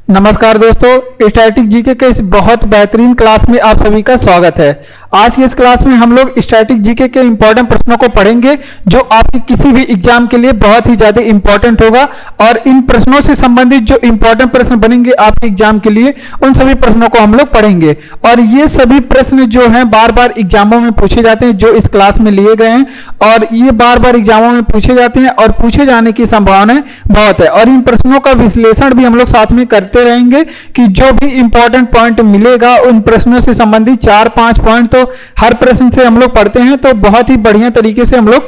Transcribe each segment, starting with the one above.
नमस्कार दोस्तों, static GK के इस बहुत बेहतरीन क्लास में आप सभी का स्वागत है। आज की इस क्लास में हम लोग स्टैटिक जीके के इंपॉर्टेंट प्रश्नों को पढ़ेंगे जो आपके किसी भी एग्जाम के लिए बहुत ही ज्यादा इंपॉर्टेंट होगा। और इन प्रश्नों से संबंधित जो इंपॉर्टेंट प्रश्न बनेंगे आपके एग्जाम के लिए, उन सभी प्रश्नों को हम लोग पढ़ेंगे। और ये सभी प्रश्न जो हैं बार बार एग्जामों में पूछे जाते हैं, जो इस क्लास में लिए गए हैं, और ये बार बार एग्जामों में पूछे जाते हैं और पूछे जाने की संभावना बहुत है। और इन प्रश्नों का विश्लेषण भी हम लोग साथ में करते रहेंगे कि जो भी इंपॉर्टेंट पॉइंट मिलेगा उन प्रश्नों से संबंधित 4-5 पॉइंट तो हर प्रश्न से हम लोग पढ़ते हैं। तो बहुत ही बढ़िया तरीके से हम लोग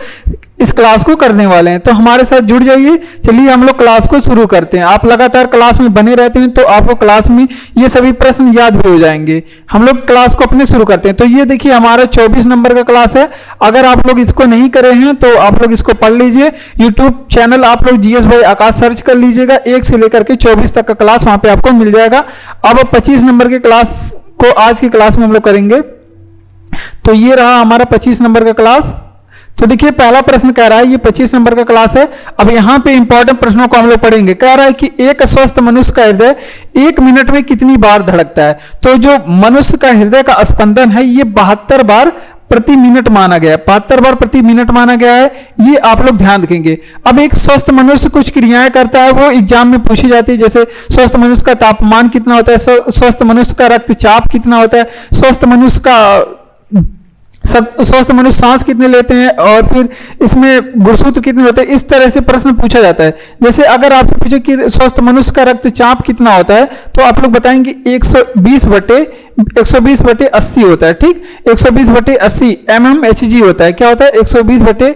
इस क्लास को करने वाले हैं, तो हमारे साथ जुड़ जाइए। चलिए हम लोग क्लास को शुरू करते हैं। आप लगातार क्लास में बने रहते हैं तो आपको क्लास में ये सभी प्रश्न याद भी हो जाएंगे। हम लोग क्लास को अपने शुरू करते हैं। तो ये देखिए हमारा 24 नंबर का क्लास है। अगर आप लोग इसको नहीं करे हैं तो आप लोग इसको पढ़ लीजिए। यूट्यूब चैनल आप लोग जीएस भाई आकाश सर्च कर लीजिएगा, 1 से लेकर के 24 तक का क्लास वहां पे आपको मिल जाएगा। अब 25 नंबर के क्लास को आज की क्लास में हम लोग करेंगे। तो ये रहा हमारा 25 नंबर का क्लास। तो देखिए पहला प्रश्न कह रहा है, ये 25 नंबर का क्लास है। अब यहां पे इंपॉर्टेंट प्रश्नों को हम लोग पढ़ेंगे। कह रहा है कि एक स्वस्थ मनुष्य का हृदय 1 मिनट में कितनी बार धड़कता है। तो जो मनुष्य का हृदय का स्पंदन है ये 72 बार प्रति मिनट माना गया है। 72 बार प्रति मिनट माना गया है, ये आप लोग ध्यान रखेंगे। अब एक स्वस्थ मनुष्य कुछ क्रियाएं करता है, वो एग्जाम में पूछी जाती है। जैसे स्वस्थ मनुष्य का तापमान कितना होता है, स्वस्थ मनुष्य का रक्तचाप कितना होता है, स्वस्थ मनुष्य सांस कितने लेते हैं, और फिर इसमें गुणसूत्र कितने होते हैं। इस तरह से प्रश्न पूछा जाता है। जैसे अगर आपसे पूछे कि स्वस्थ मनुष्य का रक्तचाप कितना होता है, तो आप लोग बताएंगे 120/80 होता है। ठीक, 120/80 mmHg होता है। क्या होता है? 120/80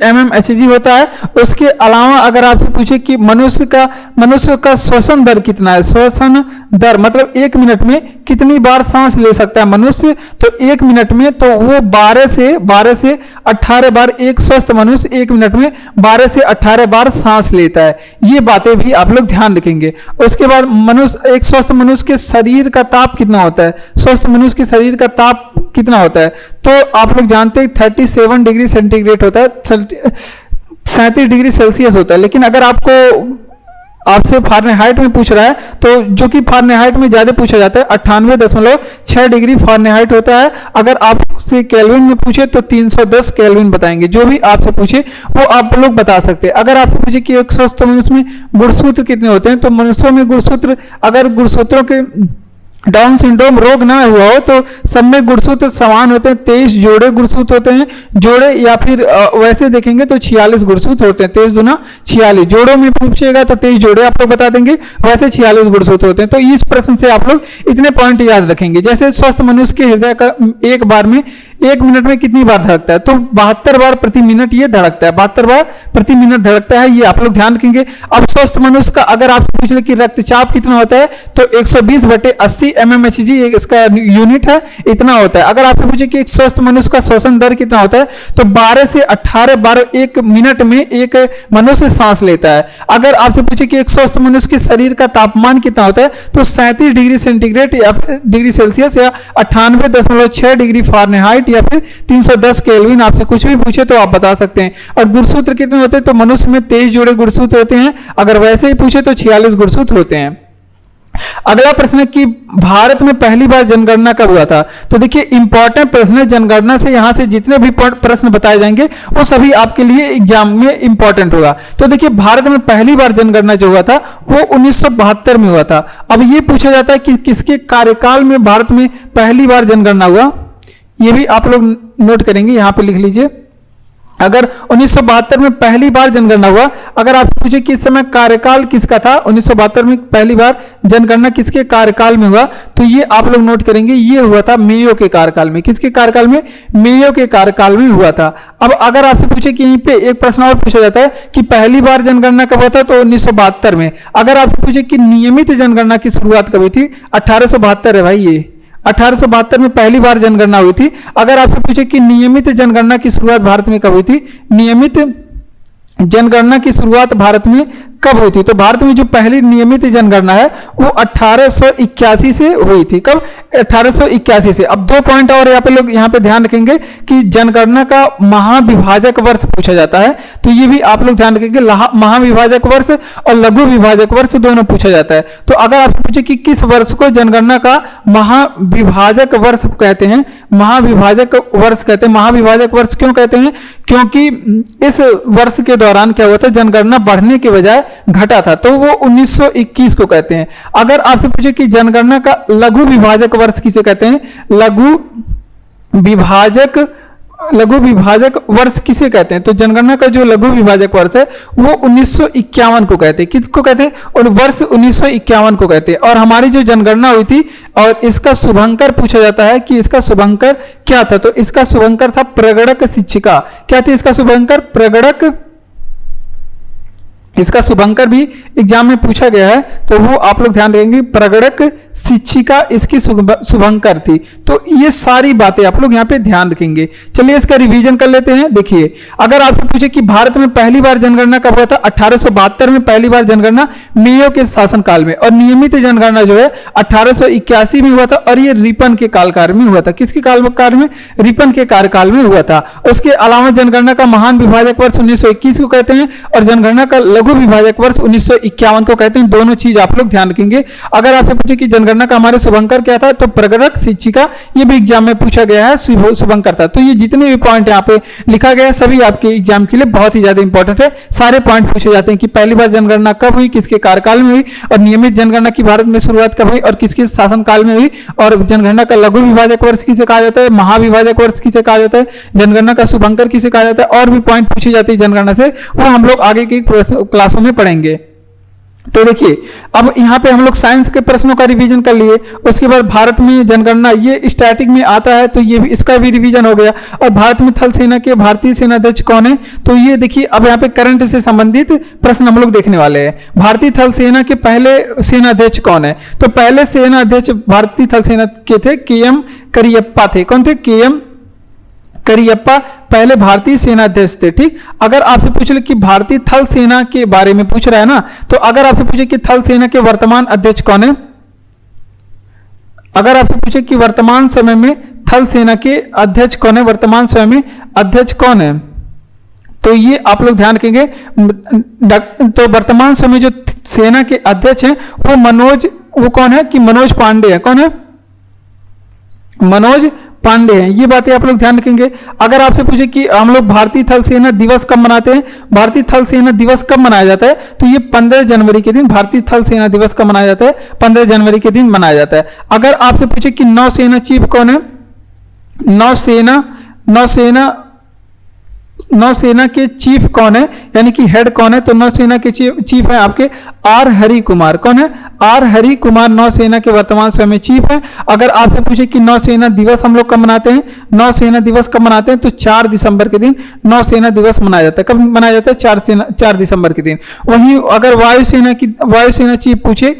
mmHg होता है। उसके अलावा अगर आपसे पूछे कि मनुष्य का श्वसन दर कितना है, श्वसन दर मतलब 1 मिनट में कितनी बार सांस ले सकता है मनुष्य, तो 1 मिनट में तो वो 12 से 18 बार एक स्वस्थ मनुष्य 1 मिनट में 12 से 18 बार सांस लेता है। ये बातें भी आप लोग ध्यान रखेंगे। उसके बाद एक स्वस्थ मनुष्य के शरीर का ताप कितना होता है, स्वस्थ मनुष्य के शरीर का ताप कितना होता है, तो आप लोग जानते हैं 37 डिग्री सेंटीग्रेड होता है, 37 डिग्री सेल्सियस होता है। लेकिन अगर आपसे फारेनहाइट में पूछ रहा है, तो जो कि फारेनहाइट में ज्यादा पूछा जाता है, 98.6 डिग्री फारेनहाइट होता है। अगर आपसे केल्विन में पूछे तो 310 केल्विन बताएंगे। जो भी आपसे पूछे वो आप लोग बता सकते हैं। अगर आपसे पूछे कि एक स्वस्थ मनुष्य में गुणसूत्र कितने होते हैं, तो मनुष्यों में गुणसूत्र, अगर गुणसूत्रों के डाउन सिंड्रोम रोग ना हुआ हो तो सब में गुणसूत्र समान होते हैं। 23 जोड़े गुणसूत्र होते हैं, जोड़े, या फिर वैसे देखेंगे तो 46 गुणसूत्र होते हैं। 23 दूना 46, जोड़ों में पूछेगा तो 23 जोड़े आप लोग बता देंगे, वैसे 46 गुणसूत्र होते हैं। तो इस प्रश्न से आप लोग इतने पॉइंट याद रखेंगे। जैसे स्वस्थ मनुष्य के हृदय का 1 मिनट में कितनी बार धड़कता है, तो 72 बार प्रति मिनट ये धड़कता है। 72 बार प्रति मिनट धड़कता है, ये आप लोग ध्यान रखेंगे। अब स्वस्थ मनुष्य का अगर आपसे पूछ ले कि रक्तचाप कितना होता है, तो 120/80 mmHg इसका यूनिट है, इतना होता है। अगर आपसे पूछे कि एक स्वस्थ मनुष्य का श्वसन दर कितना होता है, तो 12 से 18 बार 1 मिनट में एक मनुष्य सांस लेता है। अगर आपसे पूछे कि एक स्वस्थ मनुष्य के शरीर का तापमान कितना होता है, तो 37 डिग्री सेंटीग्रेड या डिग्री सेल्सियस या 98.6 डिग्री फारेनहाइट या फिर 310 केल्विन। आपसे कुछ भी पूछे तो आप बता सकते हैं। और गुणसूत्र कितने होते हैं, तो मनुष्य में 23 जोड़े गुणसूत्र होते हैं। अगर वैसे ही पूछे तो 46 गुणसूत्र होते हैं। अगला प्रश्न है कि भारत में पहली बार जनगणना कब हुआ था। तो देखिए इंपॉर्टेंट प्रश्न है। जनगणना से यहां से जितने भी प्रश्न बताए जाएंगे वो सभी आपके लिए एग्जाम में इंपॉर्टेंट होगा। तो देखिए भारत में पहली बार जनगणना जो हुआ था वो 1972 में हुआ था। अब ये पूछा जाता है कि किसके कार्यकाल में भारत में पहली बार जनगणना हुआ, ये भी आप लोग नोट करेंगे, यहां पे लिख लीजिए। अगर 1972 में पहली बार जनगणना हुआ, अगर आपसे पूछे कि इस समय कार्यकाल किसका था, 1972 में पहली बार जनगणना किसके कार्यकाल में हुआ, तो ये आप लोग नोट करेंगे, ये हुआ था मेयो के कार्यकाल में। किसके कार्यकाल में? मेयो के कार्यकाल में हुआ था। अब अगर आपसे पूछे कि यहीं पे एक प्रश्न और पूछा जाता है कि पहली बार जनगणना कब हुआ था, तो 1972 में। अगर आपसे पूछे कि नियमित जनगणना की शुरुआत कब हुई थी, 1872 है भाई, ये 1872 में पहली बार जनगणना हुई थी। अगर आपसे पूछे कि नियमित जनगणना की शुरुआत भारत में कब हुई थी, नियमित जनगणना की शुरुआत भारत में कब हुई थी? तो भारत में जो पहली नियमित जनगणना है वो 1881 से हुई थी। कब? 1881 से। अब 2 पॉइंट और यहाँ पे लोग यहाँ पे ध्यान रखेंगे कि जनगणना का महाविभाजक वर्ष पूछा जाता है, तो ये भी आप लोग ध्यान रखेंगे। महाविभाजक वर्ष और लघु विभाजक वर्ष दोनों पूछा जाता है। तो अगर आपसे पूछे कि किस वर्ष को जनगणना का महाविभाजक वर्ष कहते हैं, महाविभाजक वर्ष कहते हैं। महाविभाजक वर्ष क्यों कहते हैं? क्योंकि इस वर्ष के दौरान क्या हुआ था, जनगणना बढ़ने के बजाय घटा था, तो वो 1921 को कहते हैं। अगर आपसे पूछे कि जनगणना का लघु विभाजक वर्ष किसे कहते हैं, लघु विभाजक वर्ष किसे कहते हैं, तो जनगणना का जो लघु विभाजक वर्ष है वो 1951 को कहते हैं। किसको कहते हैं? और वर्ष 1951 को कहते हैं। और हमारी जो जनगणना हुई थी और इसका शुभंकर पूछा जाता है कि इसका शुभंकर क्या था, तो इसका शुभंकर था प्रगणक शिक्षिका। क्या थी इसका शुभंकर? प्रगणक। इसका शुभंकर भी एग्जाम में पूछा गया है, तो वो आप लोग ध्यान देंगे, प्रगणक शिक्षिका इसकी शुभंकर थी। तो ये सारी बातें आप लोग यहाँ पे ध्यान रखेंगे। चलिए इसका रिवीजन कर लेते हैं। देखिए, अगर आपसे पूछे कि भारत में पहली बार जनगणना कब हुआ था, 1872 में पहली बार जनगणना मेयो के शासनकाल में, और नियमित जनगणना जो है 1881 में हुआ था, और ये रिपन के कालकाल में हुआ था। किसके काल में? रिपन के कार्यकाल में हुआ था। उसके अलावा जनगणना का महान विभाजक वर्ष 1921 को कहते हैं, और जनगणना का लघु विभाजक वर्ष 1951 को कहते हैं। दोनों चीज आप लोग ध्यान रखेंगे। अगर आपसे पूछे कि जनगणना का हमारे शुभंकर क्या था, तो प्रगणक शिक्षिका, ये भी एग्जाम में पूछा गया है, शुभंकर था। तो ये जितने भी पॉइंट यहाँ पे लिखा गया है सभी आपके एग्जाम के लिए बहुत ही ज्यादा इंपॉर्टेंट है। सारे पॉइंट पूछे जाते हैं कि पहली बार जनगणना कब हुई, किसके कार्यकाल में हुई, और नियमित जनगणना की भारत में शुरुआत कब हुई और किसके शासनकाल में हुई, और जनगणना का लघु विभाजक वर्ष किसे कहा जाता है, महाविभाजक वर्ष किसे कहा जाता है, जनगणना का शुभंकर किसे कहा जाता है, और भी पॉइंट पूछे जाते हैं जनगणना से, वो हम लोग आगे की क्लासों में पढ़ेंगे। तो देखिए, अब यहाँ पे हम लोग साइंस के प्रश्नों का रिवीजन कर लिए। उसके बाद भारत में जनगणना ये स्टैटिक में आता है, तो ये भी इसका भी रिवीजन हो गया। और भारत में थल सेना के भारतीय सेनाध्यक्ष कौन है, तो ये देखिए अब यहाँ पे करंट से संबंधित प्रश्न हम लोग देखने वाले हैं। भारतीय थल सेना के पहले सेनाध्यक्ष कौन है, तो पहले सेनाध्यक्ष भारतीय थल सेना के थे KM करियप्पा थे। कौन थे? KM करियप्पा पहले भारतीय सेनाध्यक्ष थे। ठीक, अगर आपसे पूछ ले कि भारतीय थल सेना के बारे में पूछ रहा है ना, तो अगर आपसे पूछे कि थल सेना के वर्तमान अध्यक्ष कौन है, अगर आपसे पूछे कि वर्तमान समय में थल सेना के अध्यक्ष कौन है, वर्तमान समय में अध्यक्ष कौन है, तो ये आप लोग ध्यान रखेंगे। तो वर्तमान समय जो सेना के अध्यक्ष हैं वो कौन है कि मनोज पांडे है। कौन है? मनोज पांडे हैं। ये बातें आप लोग ध्यान रखेंगे। अगर आपसे पूछे कि हम लोग भारतीय थल सेना दिवस कब मनाते हैं, भारतीय थल सेना दिवस कब मनाया जाता है, तो ये 15 जनवरी के दिन भारतीय थल सेना दिवस कब मनाया जाता है, 15 जनवरी के दिन मनाया जाता है। अगर आपसे पूछे कि नौसेना चीफ कौन है, नौसेना के चीफ कौन है, यानी कि हेड कौन है, तो नौसेना के चीफ है आपके R हरि कुमार। कौन है? R हरि कुमार नौसेना के वर्तमान समय में चीफ है। अगर आपसे पूछे कि नौसेना दिवस हम लोग कब मनाते हैं, नौसेना दिवस कब मनाते हैं, तो 4 दिसंबर के दिन नौसेना दिवस मनाया जाता है। कब मनाया जाता है? 4 दिसंबर के दिन। वहीं अगर वायुसेना चीफ पूछे,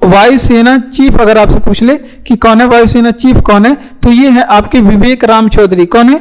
वायुसेना चीफ अगर आपसे पूछ ले कि कौन है वायुसेना चीफ कौन है, तो ये है आपके विवेक राम चौधरी। कौन है?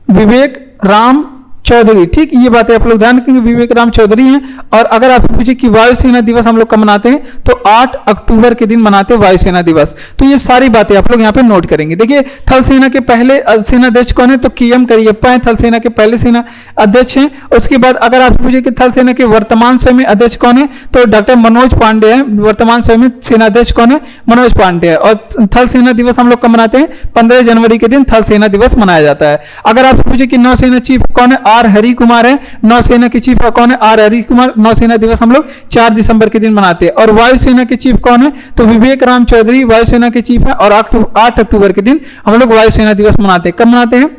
विवेक राम चौधरी। ठीक, ये बातें आप लोग ध्यान रखेंगे, विवेक राम चौधरी हैं। और अगर आपसे पूछे कि वायुसेना दिवस हम लोग कब मनाते हैं, तो 8 अक्टूबर के दिन मनाते हैं वायुसेना दिवस। तो ये सारी बातें आप लोग यहाँ पे नोट करेंगे। देखिए, थल सेना के पहले सेनाध्यक्ष कौन है, तो KM करियप्पा है, थल सेना के पहले सेना अध्यक्ष हैं। उसके बाद अगर आपसे पूछे कि थल सेना के वर्तमान समय अध्यक्ष कौन है, तो डॉक्टर मनोज पांडे हैं। वर्तमान समय में सेनाध्यक्ष कौन है? मनोज पांडे है। और थल सेना दिवस हम लोग कब मनाते हैं, 15 जनवरी के दिन थल सेना दिवस मनाया जाता है। अगर आपसे पूछे कि नौसेना चीफ कौन है, R हरि कुमार है। नौसेना के चीफ कौन है? R हरि कुमार। नौसेना दिवस हम लोग 4 दिसंबर के दिन मनाते हैं। और वायुसेना के चीफ कौन है, तो विवेक राम चौधरी वायुसेना के चीफ है। और 8 अक्टूबर के दिन हम लोग वायुसेना दिवस मनाते हैं। कब मनाते हैं?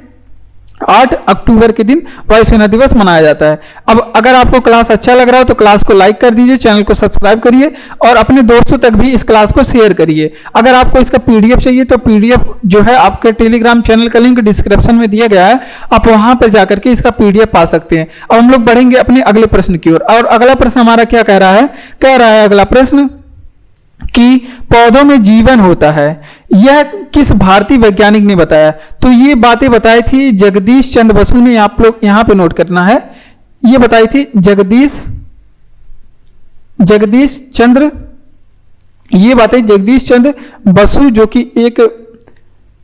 8 अक्टूबर के दिन वायुसेना दिवस मनाया जाता है। अब अगर आपको क्लास अच्छा लग रहा हो तो क्लास को लाइक कर दीजिए, चैनल को सब्सक्राइब करिए और अपने दोस्तों तक भी इस क्लास को शेयर करिए। अगर आपको इसका PDF चाहिए तो PDF जो है आपके टेलीग्राम चैनल का लिंक डिस्क्रिप्शन में दिया गया है, आप वहां पर जाकर के इसका PDF पा सकते हैं। अब हम लोग बढ़ेंगे अपने अगले प्रश्न की ओर। और अगला प्रश्न हमारा क्या कह रहा है? कह रहा है अगला प्रश्न कि पौधों में जीवन होता है, यह किस भारतीय वैज्ञानिक ने बताया? तो ये बातें बताई थी जगदीश चंद्र बसु ने, आप लोग यहां पे नोट करना है। ये बताई थी जगदीश चंद्र, ये बातें जगदीश चंद्र बसु जो कि एक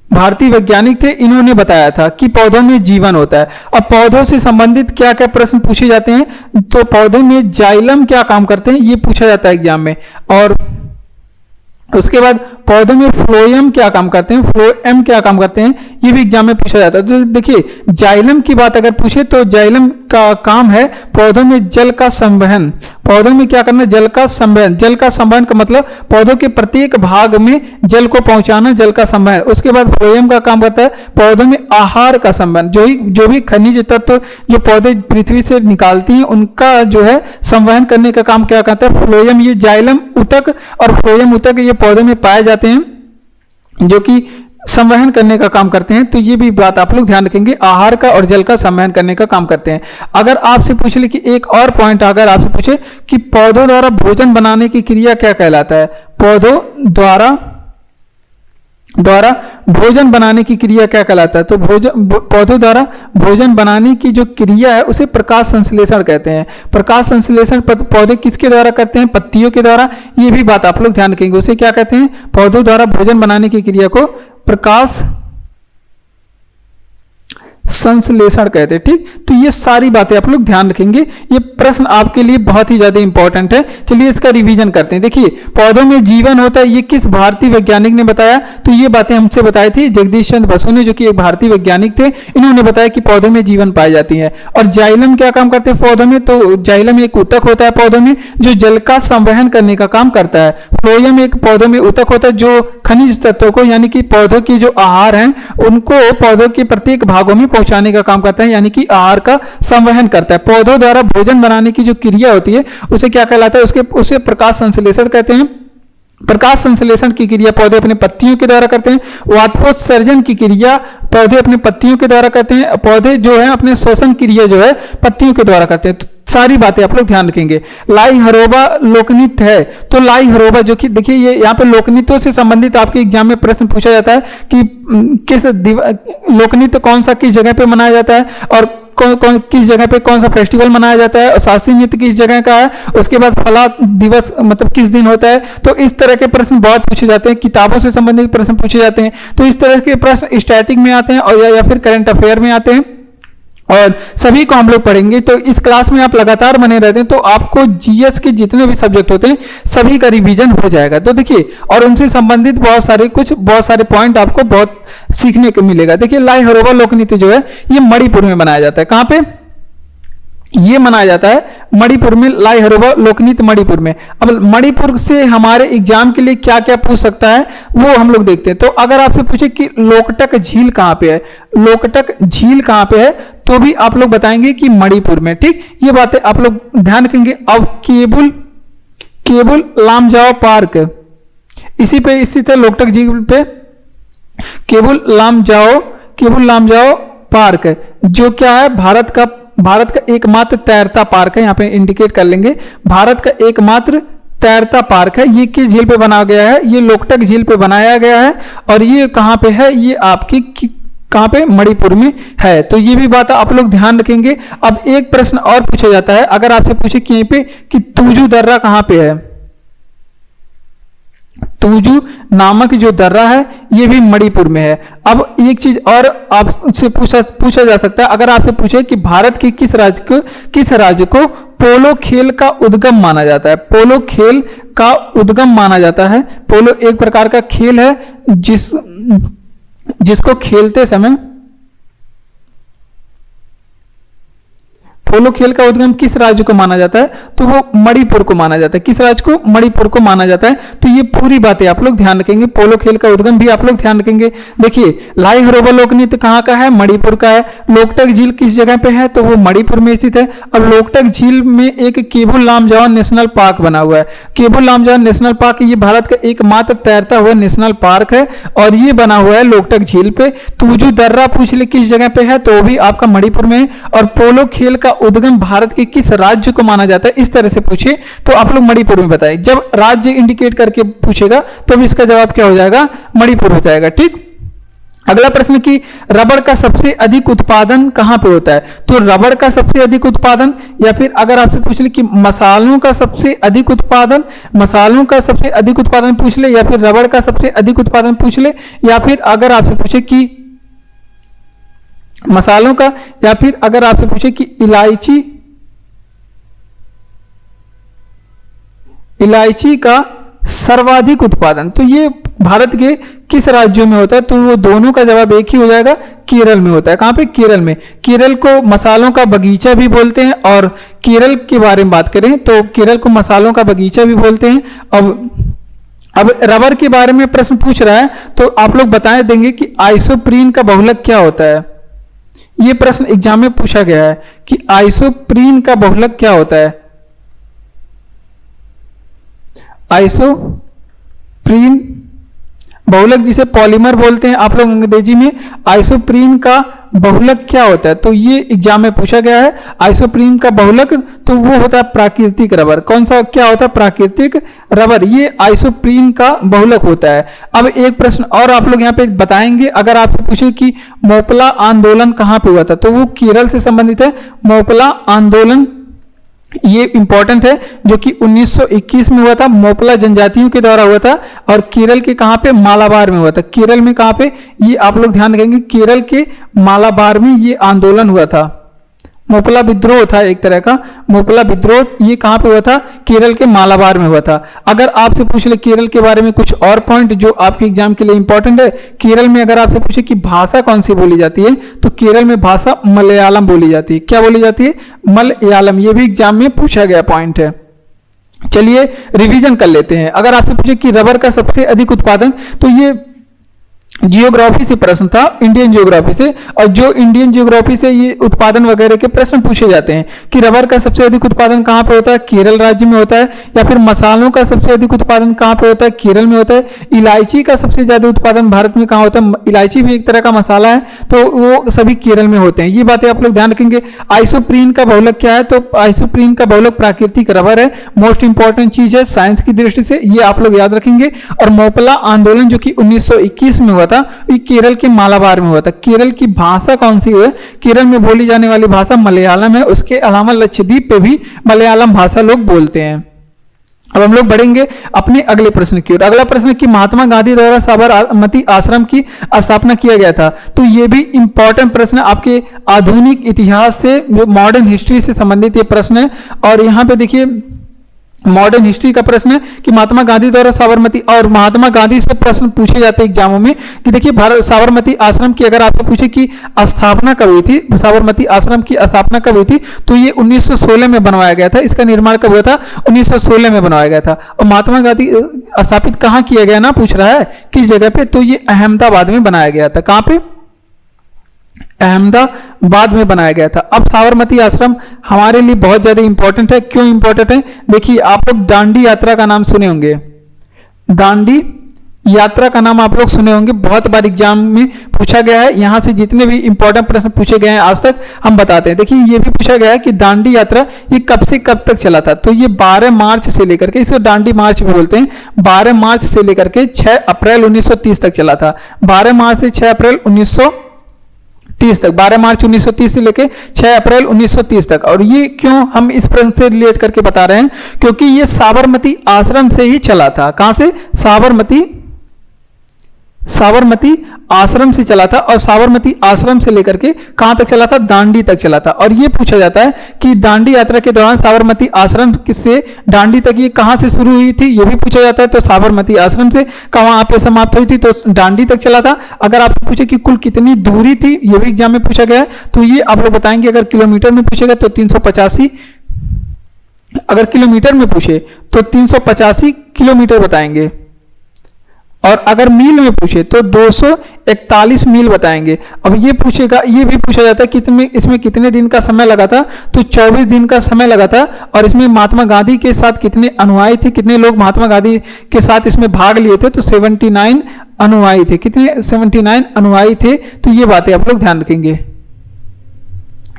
भारतीय वैज्ञानिक थे, इन्होंने बताया था कि पौधों में जीवन होता है। अब पौधों से संबंधित क्या क्या प्रश्न पूछे जाते हैं, तो पौधों में जाइलम क्या काम करते हैं, ये पूछा जाता है एग्जाम में। और उसके बाद पौधों में फ्लोएम क्या काम करते हैं, फ्लोएम क्या काम करते हैं, ये भी एग्जाम में पूछा जाता है। तो देखिए जाइलम की बात अगर पूछे तो जाइलम का काम है पौधों में जल का संवहन। पौधों में क्या करना, जल का संवहन। जल का संवहन का मतलब पौधों के प्रत्येक भाग में जल को पहुंचाना, जल का संवहन। उसके बाद फ्लोएम का काम करता है पौधों में आहार का संवहन, जो भी खनिज तत्व जो पौधे पृथ्वी से निकालती हैं उनका जो है संवहन करने का काम क्या करता है, फ्लोएम। ये जाइलम ऊतक और फ्लोएम ऊतक ये पौधे में पाए जाते हैं जो कि संवहन करने का काम करते हैं। तो ये भी बात आप लोग ध्यान रखेंगे, आहार का और जल का संवहन करने का काम करते हैं। अगर आपसे पूछ ले कि एक और पॉइंट अगर आपसे पूछे कि पौधों द्वारा भोजन बनाने की क्रिया क्या कहलाता है, पौधों द्वारा भोजन बनाने की क्रिया क्या कहलाता है, तो पौधों द्वारा भोजन बनाने की जो क्रिया है उसे प्रकाश संश्लेषण कहते हैं। प्रकाश संश्लेषण पौधे किसके द्वारा करते हैं, पत्तियों के द्वारा। ये भी बात आप लोग ध्यान रखेंगे, उसे क्या कहते हैं, पौधों द्वारा भोजन बनाने की क्रिया को प्रकाश संश्लेषण कहते हैं। ठीक, तो ये सारी बातें आप लोग ध्यान रखेंगे, ये प्रश्न आपके लिए बहुत ही ज्यादा इंपॉर्टेंट है। चलिए इसका रिवीजन करते हैं। देखिए पौधों में जीवन होता है, ये किस भारतीय वैज्ञानिक ने बताया, तो ये बातें हमसे बताई थी जगदीश चंद्र बसु ने, जो कि एक भारतीय वैज्ञानिक थे। इन्होंने बताया कि पौधों में जीवन पाई जाती है। और जाइलम क्या काम करते हैं पौधों में, तो जाइलम एक ऊतक होता है पौधों में जो जल का संवहन करने का काम करता है। फ्लोएम एक पौधों में ऊतक होता है जो खनिज तत्वों को, यानी कि पौधों की जो आहार हैं उनको पौधों के प्रत्येक भागों में पहुंचाने का काम करता है, यानी कि आहार का संवहन करता है। पौधों द्वारा भोजन बनाने की जो क्रिया होती है उसे क्या कहलाता है, उसे प्रकाश संश्लेषण कहते हैं। प्रकाश संश्लेषण की क्रिया पौधे अपने पत्तियों के द्वारा करते हैं। वाष्पोत्सर्जन की क्रिया पौधे अपने पत्तियों के द्वारा करते हैं। पौधे जो है अपने श्वसन क्रिया जो है पत्तियों के द्वारा करते हैं। तो सारी बातें आप लोग ध्यान रखेंगे। लाई हरोबा लोकनित है, तो लाई हरोबा जो कि देखिए ये यहाँ पे लोकनित्यों से संबंधित आपके एग्जाम में प्रश्न पूछा जाता है कि किस लोकनित्य कौन सा किस जगह पे मनाया जाता है और कौन किस जगह पे कौन सा फेस्टिवल मनाया जाता है, और शास्त्रीय नृत्य किस जगह का है, उसके बाद फला दिवस मतलब किस दिन होता है। तो इस तरह के प्रश्न बहुत पूछे जाते हैं, किताबों से संबंधित प्रश्न पूछे जाते हैं। तो इस तरह के प्रश्न स्टैटिक में आते हैं और या फिर करंट अफेयर में आते हैं, और सभी को हम लोग पढ़ेंगे। तो इस क्लास में आप लगातार बने रहते हैं तो आपको जीएस के जितने भी सब्जेक्ट होते हैं सभी का रिवीजन हो जाएगा। तो देखिए और उनसे संबंधित बहुत सारे पॉइंट आपको बहुत सीखने को मिलेगा। देखिए लाई हरोबा लोकनृत्य जो है ये मणिपुर में मनाया जाता है। कहां पे ये मनाया जाता है, मणिपुर में। लाई हरोबा लोकनृत्य मणिपुर में। अब मणिपुर से हमारे एग्जाम के लिए क्या क्या पूछ सकता है वो हम लोग देखते हैं। तो अगर आपसे पूछे कि लोकटक झील कहां पे है, लोकटक झील कहां पे है, तो भी आप लोग बताएंगे कि मणिपुर में। ठीक, ये बातें आप लोग ध्यान रखेंगे। अब केबुल लामजाओ पार्क इसी पे स्थित है, लोकटक झील पे केबुल लामजाओ पार्क जो क्या है, भारत का एकमात्र तैरता पार्क है। यहाँ पे इंडिकेट कर लेंगे, भारत का एकमात्र तैरता पार्क है। ये किस झील पे बनाया गया है, ये लोकटक झील पे बनाया गया है। और ये कहां पे है, ये आपकी कहां पे, मणिपुर में है। तो ये भी बात आप लोग ध्यान रखेंगे। अब एक प्रश्न और पूछा जाता है, अगर आपसे पूछे कि यहीं पे कि तूजू दर्रा कहां पे है, तूजू नामक जो दर्रा है ये भी मणिपुर में है। अब एक चीज और आपसे पूछा जा सकता है, अगर आपसे पूछे कि भारत के किस राज्य को पोलो खेल का उद्गम माना जाता है, पोलो खेल का उद्गम माना जाता है। पोलो एक प्रकार का खेल है जिसको खेलते समय, पोलो खेल का उद्गम किस राज्य को माना जाता है, तो वो मणिपुर को माना जाता है। किस राज्य को, मणिपुर को माना जाता है। तो ये पूरी बातें आप लोग ध्यान रखेंगे। पोलो खेल का उद्गम भी आप लोग ध्यान रखेंगे। देखिए लाई हरोबा लोकनृत्य कहाँ का है, मणिपुर का है। लोकटक झील किस जगह पे है, तो वो मणिपुर में स्थित है। अब लोकटक झील में एक केबुल लामजाओ नेशनल पार्क बना हुआ है। केबुल लामजाओ नेशनल पार्क ये भारत का एकमात्र तैरता हुआ नेशनल पार्क है और ये बना हुआ है लोकटक झील पे। तूजू दर्रा पूछ ले किस जगह पे है, तो भी आपका मणिपुर में है। और पोलो खेल का उद्गम भारत के किस राज्य को माना जाता है, इस तरह से पूछे तो आप लोग मणिपुर में बताएं। जब राज्य इंडिकेट करके पूछेगा तो भी इसका जवाब क्या हो जाएगा, मणिपुर हो जाएगा। ठीक। अगला प्रश्न कि रबड़ का सबसे अधिक उत्पादन कहां पे होता है, तो रबड़ का सबसे अधिक उत्पादन, या फिर अगर आपसे पूछ ले कि मसालों का सबसे अधिक उत्पादन, मसालों का सबसे अधिक उत्पादन पूछ ले, या फिर रबड़ का सबसे अधिक उत्पादन पूछ ले, या फिर अगर आपसे पूछे कि मसालों का, या फिर अगर आपसे पूछे कि इलायची का सर्वाधिक उत्पादन, तो ये भारत के किस राज्यों में होता है, तो वो दोनों का जवाब एक ही हो जाएगा, केरल में होता है। कहां पे, केरल में। केरल को मसालों का बगीचा भी बोलते हैं, और केरल के बारे में बात करें तो केरल को मसालों का बगीचा भी बोलते हैं। अब रबर के बारे में प्रश्न पूछ रहा है तो आप लोग बता देंगे कि आइसोप्रीन का बहुलक क्या होता है। यह प्रश्न एग्जाम में पूछा गया है कि आइसोप्रीन का बहुलक क्या होता है। आइसोप्रीन बहुलक जिसे पॉलीमर बोलते हैं आप लोग अंग्रेजी में, आइसोप्रीन का बहुलक क्या होता है, तो ये एग्जाम में पूछा गया है। आइसोप्रीन का बहुलक तो वो होता है प्राकृतिक रबर। कौन सा क्या होता है, प्राकृतिक रबर, ये आइसोप्रीन का बहुलक होता है। अब एक प्रश्न और आप लोग यहाँ पे बताएंगे, अगर आपसे पूछे कि मोपला आंदोलन कहाँ पे हुआ था, तो वो केरल से संबंधित है। मोपला आंदोलन ये इंपॉर्टेंट है, जो कि 1921 में हुआ था, मोपला जनजातियों के द्वारा हुआ था, और केरल के कहां पे, मालाबार में हुआ था। केरल में कहां पे, ये आप लोग ध्यान रखेंगे, केरल के मालाबार में ये आंदोलन हुआ था। मोपला विद्रोह था एक तरह का, मोपला विद्रोह ये कहां पे हुआ था, केरल के मालाबार में हुआ था। अगर आपसे पूछ ले केरल के बारे में कुछ और पॉइंट जो आपके एग्जाम के लिए इंपॉर्टेंट है, केरल में अगर आपसे पूछे कि भाषा कौन सी बोली जाती है, तो केरल में भाषा मलयालम बोली जाती है। क्या बोली जाती है, मलयालम। ये भी एग्जाम में पूछा गया पॉइंट है। चलिए रिवीजन कर लेते हैं। अगर आपसे पूछे कि रबर का सबसे अधिक उत्पादन, तो ये जियोग्राफी से प्रश्न था, इंडियन जियोग्राफी से, और जो इंडियन जियोग्राफी से ये उत्पादन वगैरह के प्रश्न पूछे जाते हैं कि रबर का सबसे अधिक उत्पादन कहां पे होता है, केरल राज्य में होता है, या फिर मसालों का सबसे अधिक उत्पादन कहां पे होता है, केरल में होता है। इलायची का सबसे ज्यादा उत्पादन भारत में कहां होता है, इलायची भी एक तरह का मसाला है, तो वो सभी केरल में होते हैं। ये बातें आप लोग ध्यान रखेंगे। आइसोप्रीन का बहुलक क्या है, तो आइसोप्रीन का बहुलक प्राकृतिक रबर है। मोस्ट इंपॉर्टेंट चीज है साइंस की दृष्टि से, ये आप लोग याद रखेंगे। और मोपला आंदोलन जो कि 1921 में हुआ था, ये केरल के मालाबार में हुआ था। केरल की भाषा कौन सी है, केरल में बोली जाने वाली भाषा मलयालम है। उसके अलावा लक्षद्वीप पे भी मलयालम भाषा लोग बोलते हैं। अब हम लोग बढ़ेंगे अपने अगले प्रश्न की ओर। अगला प्रश्न कि महात्मा गांधी द्वारा साबरमती आश्रम की स्थापना किया गया था, तो ये भी इंपॉर्टेंट प्रश्न आपके आधुनिक इतिहास से, मॉडर्न हिस्ट्री से संबंधित ये प्रश्न है। और यहाँ पे देखिए मॉडर्न हिस्ट्री का प्रश्न है कि महात्मा गांधी द्वारा साबरमती, और महात्मा गांधी से प्रश्न पूछे जाते हैं एग्जामों में कि देखिए भारत साबरमती आश्रम की अगर आपसे पूछे कि स्थापना कब हुई थी, साबरमती आश्रम की स्थापना कब हुई थी, तो ये 1916 में बनवाया गया था। इसका निर्माण कब हुआ था, 1916 में बनवाया गया था। और महात्मा गांधी स्थापित कहाँ किया गया ना पूछ रहा है, किस जगह पे, तो ये अहमदाबाद में बनाया गया था। कहां पे, अहमदाबाद में बनाया गया था। अब साबरमती आश्रम हमारे लिए बहुत ज्यादा इंपॉर्टेंट है। क्यों इंपॉर्टेंट है, देखिए आप लोग दांडी यात्रा का नाम सुने होंगे, दांडी यात्रा का नाम आप लोग सुने होंगे, बहुत बार एग्जाम में पूछा गया है। यहां से जितने भी इंपॉर्टेंट प्रश्न पूछे गए हैं आज तक हम बताते हैं। देखिए ये भी पूछा गया है कि दांडी यात्रा ये कब से कब तक चला था, तो ये 12 मार्च से लेकर के, इसको दांडी मार्च भी बोलते हैं, 12 मार्च से लेकर के 6 अप्रैल 1930 तक चला था। 12 मार्च से 6 अप्रैल 1930 तक, 12 मार्च 1930 से लेके 6 अप्रैल 1930 तक। और ये क्यों हम इस प्रश्न से रिलेट करके बता रहे हैं, क्योंकि ये साबरमती आश्रम से ही चला था। कहां से, साबरमती आश्रम से चला था। और साबरमती आश्रम से लेकर के कहां तक चला था, दांडी तक चला था। और ये पूछा जाता है कि दांडी यात्रा के दौरान साबरमती आश्रम से दांडी तक ये कहां से शुरू हुई थी, ये भी पूछा जाता है। तो साबरमती आश्रम से कहां पे समाप्त हुई थी, तो दांडी तक चला था। अगर आपसे पूछे कि कुल कितनी दूरी थी, ये भी एग्जाम में पूछा गया है, तो ये आप लोग बताएंगे। अगर किलोमीटर में पूछेगा तो 385, अगर किलोमीटर में पूछे तो 385 किलोमीटर बताएंगे। और अगर मील में पूछे तो 241 मील बताएंगे। अब ये पूछेगा, ये भी पूछा जाता है कि इसमें कितने दिन का समय लगा था, तो 24 दिन का समय लगा था। और इसमें महात्मा गांधी के साथ कितने अनुयायी थे, कितने लोग महात्मा गांधी के साथ इसमें भाग लिए थे, तो 79 अनुयायी थे। कितने, 79 अनुयायी थे। तो ये बातें आप लोग ध्यान रखेंगे।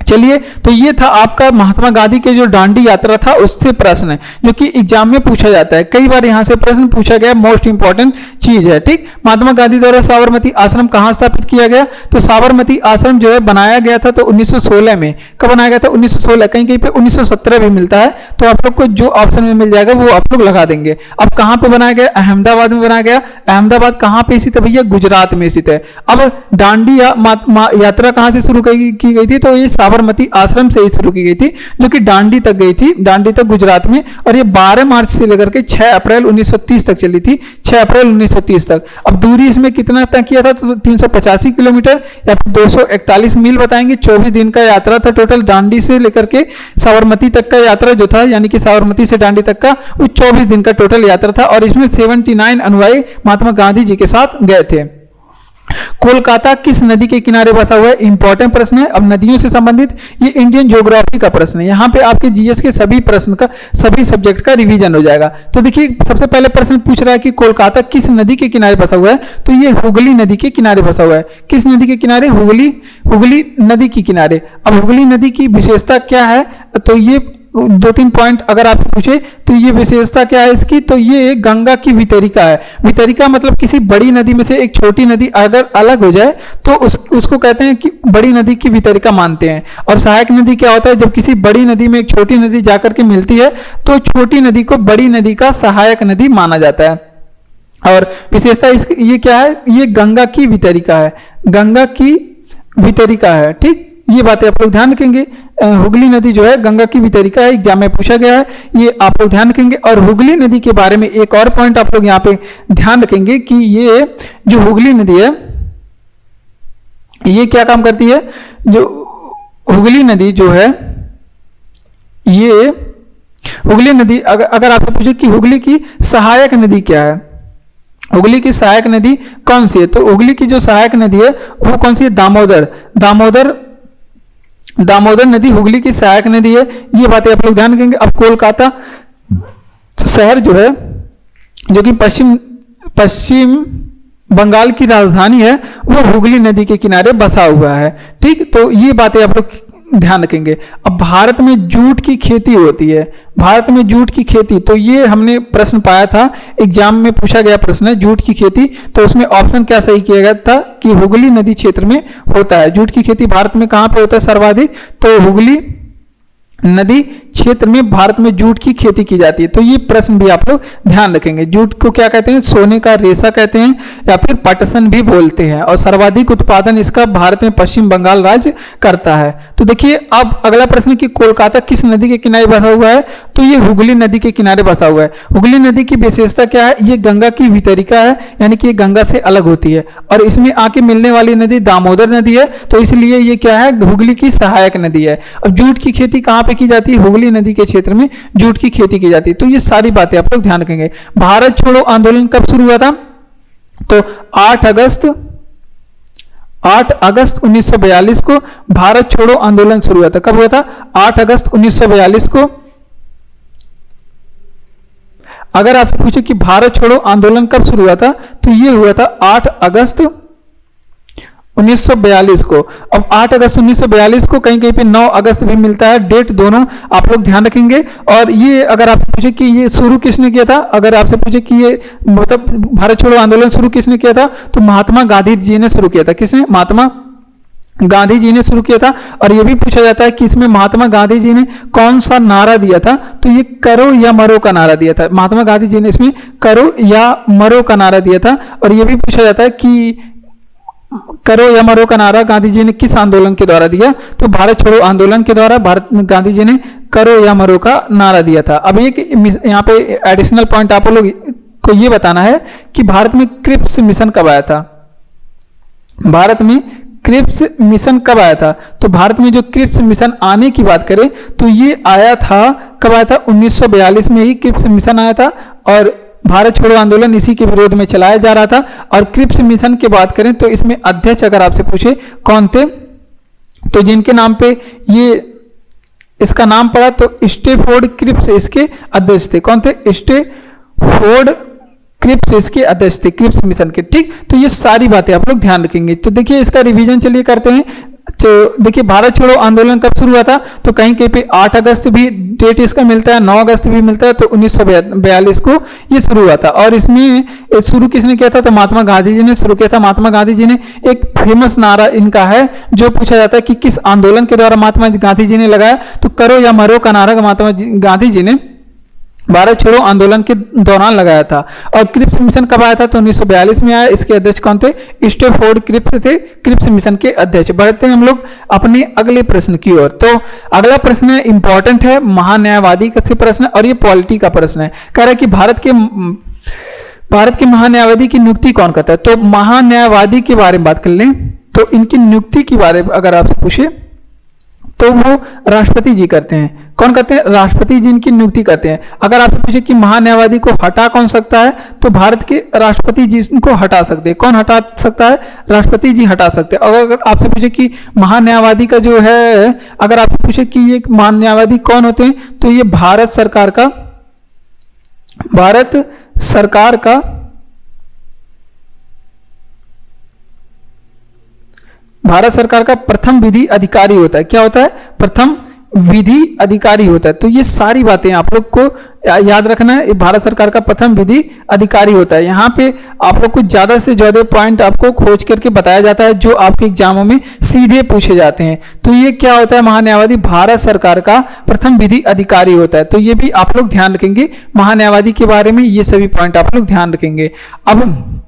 चलिए, तो ये था आपका महात्मा गांधी के जो दांडी यात्रा था उससे प्रश्न है, जो कि एग्जाम में पूछा जाता है, कई बार यहाँ से प्रश्न पूछा गया, मोस्ट इंपॉर्टेंट चीज है। ठीक, महात्मा गांधी द्वारा साबरमती आश्रम कहाँ स्थापित किया गया? तो साबरमती आश्रम जो है बनाया गया था तो 1916 में। कब बनाया गया था? 1916। कहीं कहीं पे 1917 भी मिलता है, तो आप लोग को जो ऑप्शन में मिल जाएगा वो आप लोग लगा देंगे। अब कहाँ पे बनाया गया? अहमदाबाद में बनाया गया। अहमदाबाद कहाँ पे स्थित है भैया? गुजरात में स्थित है। अब दांडी यात्रा कहाँ से शुरू की गई थी? तो ये साबरमती आश्रम से ही शुरू की गई थी, जो कि दांडी तक गई थी, दांडी तक गुजरात में, और ये 12 मार्च से लेकर के 6 अप्रैल 1930 तक चली थी, 6 अप्रैल 1930 तक। अब दूरी इसमें कितना तय किया था? तो 385 किलोमीटर या 241 मील बताएंगे। 24 दिन का यात्रा था टोटल, दांडी से लेकर के साबरमती तक का यात्रा जो था, यानी कि साबरमती से दांडी तक का, वो 24 दिन का टोटल यात्रा था, और इसमें 79 अनुयायी महात्मा गांधी जी के साथ गए थे। कोलकाता किस नदी के किनारे बसा हुआ है? इंपॉर्टेंट प्रश्न है। अब नदियों से संबंधित ये इंडियन ज्योग्राफी का प्रश्न है, यहाँ पे आपके जीएस के सभी प्रश्न का, सभी सब्जेक्ट का रिवीजन हो जाएगा। तो देखिए, सबसे पहले प्रश्न पूछ रहा है कि कोलकाता किस नदी के किनारे बसा हुआ है? तो ये हुगली नदी के किनारे बसा हुआ है। किस नदी के किनारे? हुगली नदी के किनारे। अब हुगली नदी की विशेषता क्या है? तो ये 2-3 पॉइंट अगर आपसे पूछे तो ये विशेषता क्या है इसकी? तो ये गंगा की वितरिका है। वितरिका मतलब किसी बड़ी नदी में से एक छोटी नदी अगर अलग हो जाए तो उसको कहते हैं कि बड़ी नदी की वितरिका मानते हैं। और सहायक नदी क्या होता है? जब किसी बड़ी नदी में एक छोटी नदी जाकर के मिलती है तो छोटी नदी को बड़ी नदी का सहायक नदी माना जाता है। और विशेषता ये क्या है? ये गंगा की वितरिका है, गंगा की वितरिका है। ठीक, ये बातें आप लोग ध्यान रखेंगे। हुगली नदी जो है गंगा की वितरिका है, एग्जाम में पूछा गया है, ये आप लोग ध्यान रखेंगे। और हुगली नदी के बारे में एक और पॉइंट आप लोग यहाँ पे ध्यान रखेंगे कि ये जो हुगली नदी है ये क्या काम करती है? जो हुगली नदी जो है, ये हुगली नदी अगर आपसे पूछे कि हुगली की सहायक नदी क्या है, हुगली की सहायक नदी कौन सी है? तो हुगली की जो सहायक नदी है वो कौन सी है? दामोदर नदी हुगली की सहायक नदी है। ये बातें आप लोग ध्यान रखेंगे। अब कोलकाता शहर जो है, जो कि पश्चिम बंगाल की राजधानी है, वो हुगली नदी के किनारे बसा हुआ है। ठीक, तो ये बातें आप लोग ध्यान रखेंगे। अब भारत में जूट की खेती होती है, भारत में जूट की खेती, तो ये हमने प्रश्न पाया था, एग्जाम में पूछा गया प्रश्न है जूट की खेती। तो उसमें ऑप्शन क्या सही किया गया था कि हुगली नदी क्षेत्र में होता है। जूट की खेती भारत में कहां पे होता है सर्वाधिक? तो हुगली नदी क्षेत्र में भारत में जूट की खेती की जाती है। तो ये प्रश्न भी आप लोग ध्यान रखेंगे। जूट को क्या कहते हैं? सोने का रेशा कहते हैं या फिर पटसन भी बोलते हैं, और सर्वाधिक उत्पादन इसका भारत में पश्चिम बंगाल राज्य करता है। तो देखिए, अब अगला प्रश्न कि कोलकाता किस नदी के किनारे बसा हुआ है? तो ये हुगली नदी के किनारे बसा हुआ है। हुगली नदी की विशेषता क्या है? ये गंगा की वितरिका है, यानी कि गंगा से अलग होती है, और इसमें आके मिलने वाली नदी दामोदर नदी है, तो इसलिए ये क्या है? हुगली की सहायक नदी है। अब जूट की खेती कहां पे की जाती है? हुगली नदी के क्षेत्र में जूट की खेती की जाती है। तो ये सारी बातें आप लोग ध्यान रखेंगे। भारत छोड़ो आंदोलन कब शुरू हुआ था? तो 8 अगस्त 1942 को भारत छोड़ो आंदोलन शुरू हुआ था। कब हुआ था? 8 अगस्त 1942 को। अगर आपसे पूछे कि भारत छोड़ो आंदोलन कब शुरू हुआ था, तो ये हुआ था 8 अगस्त 1942 को। अब 8 अगस्त 1942 को कहीं कहीं पे 9 अगस्त भी मिलता है, डेट दोनों आप लोग ध्यान रखेंगे। और ये अगर आपसे पूछे कि ये शुरू किसने किया था, अगर आपसे पूछे कि ये मतलब भारत छोड़ो आंदोलन शुरू किसने किया था, तो महात्मा गांधी जी ने शुरू किया था। किसने? महात्मा गांधी जी ने शुरू किया था। और ये भी पूछा जाता है कि इसमें महात्मा गांधी जी ने कौन सा नारा दिया था, तो ये करो या मरो का नारा दिया था। महात्मा गांधी जी ने इसमें करो या मरो का नारा दिया था। और ये भी पूछा जाता है कि करो या मरो का नारा गांधी जी ने किस आंदोलन के द्वारा दिया, तो भारत छोड़ो आंदोलन के द्वारा गांधी जी ने करो या मरो का नारा दिया था। अब एक यहाँ पे एडिशनल पॉइंट आप लोग को ये बताना है कि भारत में क्रिप्स मिशन कब आया था? भारत में क्रिप्स मिशन कब आया था? तो भारत में जो क्रिप्स मिशन आने की बात करें तो ये आया था, कब आया था? 1942 में ही क्रिप्स मिशन आया था, और भारत छोड़ो आंदोलन इसी के विरोध में चलाया जा रहा था। और क्रिप्स मिशन की बात करें तो इसमें अध्यक्ष अगर आपसे पूछे कौन थे, तो जिनके नाम पे ये इसका नाम पड़ा तो स्टेफोर्ड क्रिप्स इसके अध्यक्ष थे। कौन थे? स्टेफोर्ड क्रिप्स इसके अध्यक्ष थे, क्रिप्स मिशन के। ठीक, तो ये सारी बातें आप लोग ध्यान रखेंगे। तो देखिए, इसका रिवीजन चलिए करते हैं। तो देखिए भारत छोड़ो आंदोलन कब शुरू हुआ था, तो कहीं कहीं पे 8 अगस्त भी डेट इसका मिलता है, 9 अगस्त भी मिलता है, तो 1942 को ये शुरू हुआ था। और इसमें शुरू किसने किया था, तो महात्मा गांधी जी ने शुरू किया था। महात्मा गांधी जी ने एक फेमस नारा इनका है जो पूछा जाता है कि किस आंदोलन के द्वारा महात्मा गांधी जी ने लगाया, तो करो या मरो का नारा महात्मा गांधी जी ने भारत छोड़ो आंदोलन के दौरान लगाया था। और क्रिप्स मिशन कब आया था, तो 1942 में आया। इसके अध्यक्ष कौन थे, स्टैफोर्ड क्रिप्स थे, क्रिप्स मिशन के अध्यक्ष। बढ़ते हैं हम लोग अपने अगले प्रश्न की ओर। तो अगला प्रश्न इंपॉर्टेंट है, महान्यायवादी का से प्रश्न, और ये पॉलिटी का प्रश्न है। कह रहा है कि भारत के महान्यायवादी की नियुक्ति कौन करता है। तो महान्यायवादी के बारे में बात कर लें तो इनकी नियुक्ति के बारे में अगर आपसे पूछे तो वो राष्ट्रपति जी करते हैं। कौन करते हैं, राष्ट्रपति जी इनकी नियुक्ति करते हैं। अगर आपसे पूछे कि महान्यायवादी को हटा कौन सकता है, तो भारत के राष्ट्रपति जी इनको हटा सकते हैं। कौन हटा सकता है, राष्ट्रपति जी हटा सकते हैं। अगर आपसे पूछे कि महान्यायवादी का जो है, अगर आपसे पूछे कि ये महान्यायवादी कौन होते हैं, तो ये भारत सरकार का प्रथम विधि अधिकारी होता है। क्या होता है, प्रथम विधि अधिकारी होता है। तो ये सारी बातें आप लोग को याद रखना है। भारत सरकार का प्रथम विधि अधिकारी होता है। यहाँ पे आप लोग को ज्यादा से ज्यादा पॉइंट आपको खोज करके बताया जाता है जो आपके एग्जामों में सीधे पूछे जाते हैं। तो ये क्या होता है, महान्यायवादी भारत सरकार का प्रथम विधि अधिकारी होता है। तो ये भी आप लोग ध्यान रखेंगे, महान्यायवादी के बारे में ये सभी पॉइंट आप लोग ध्यान रखेंगे। अब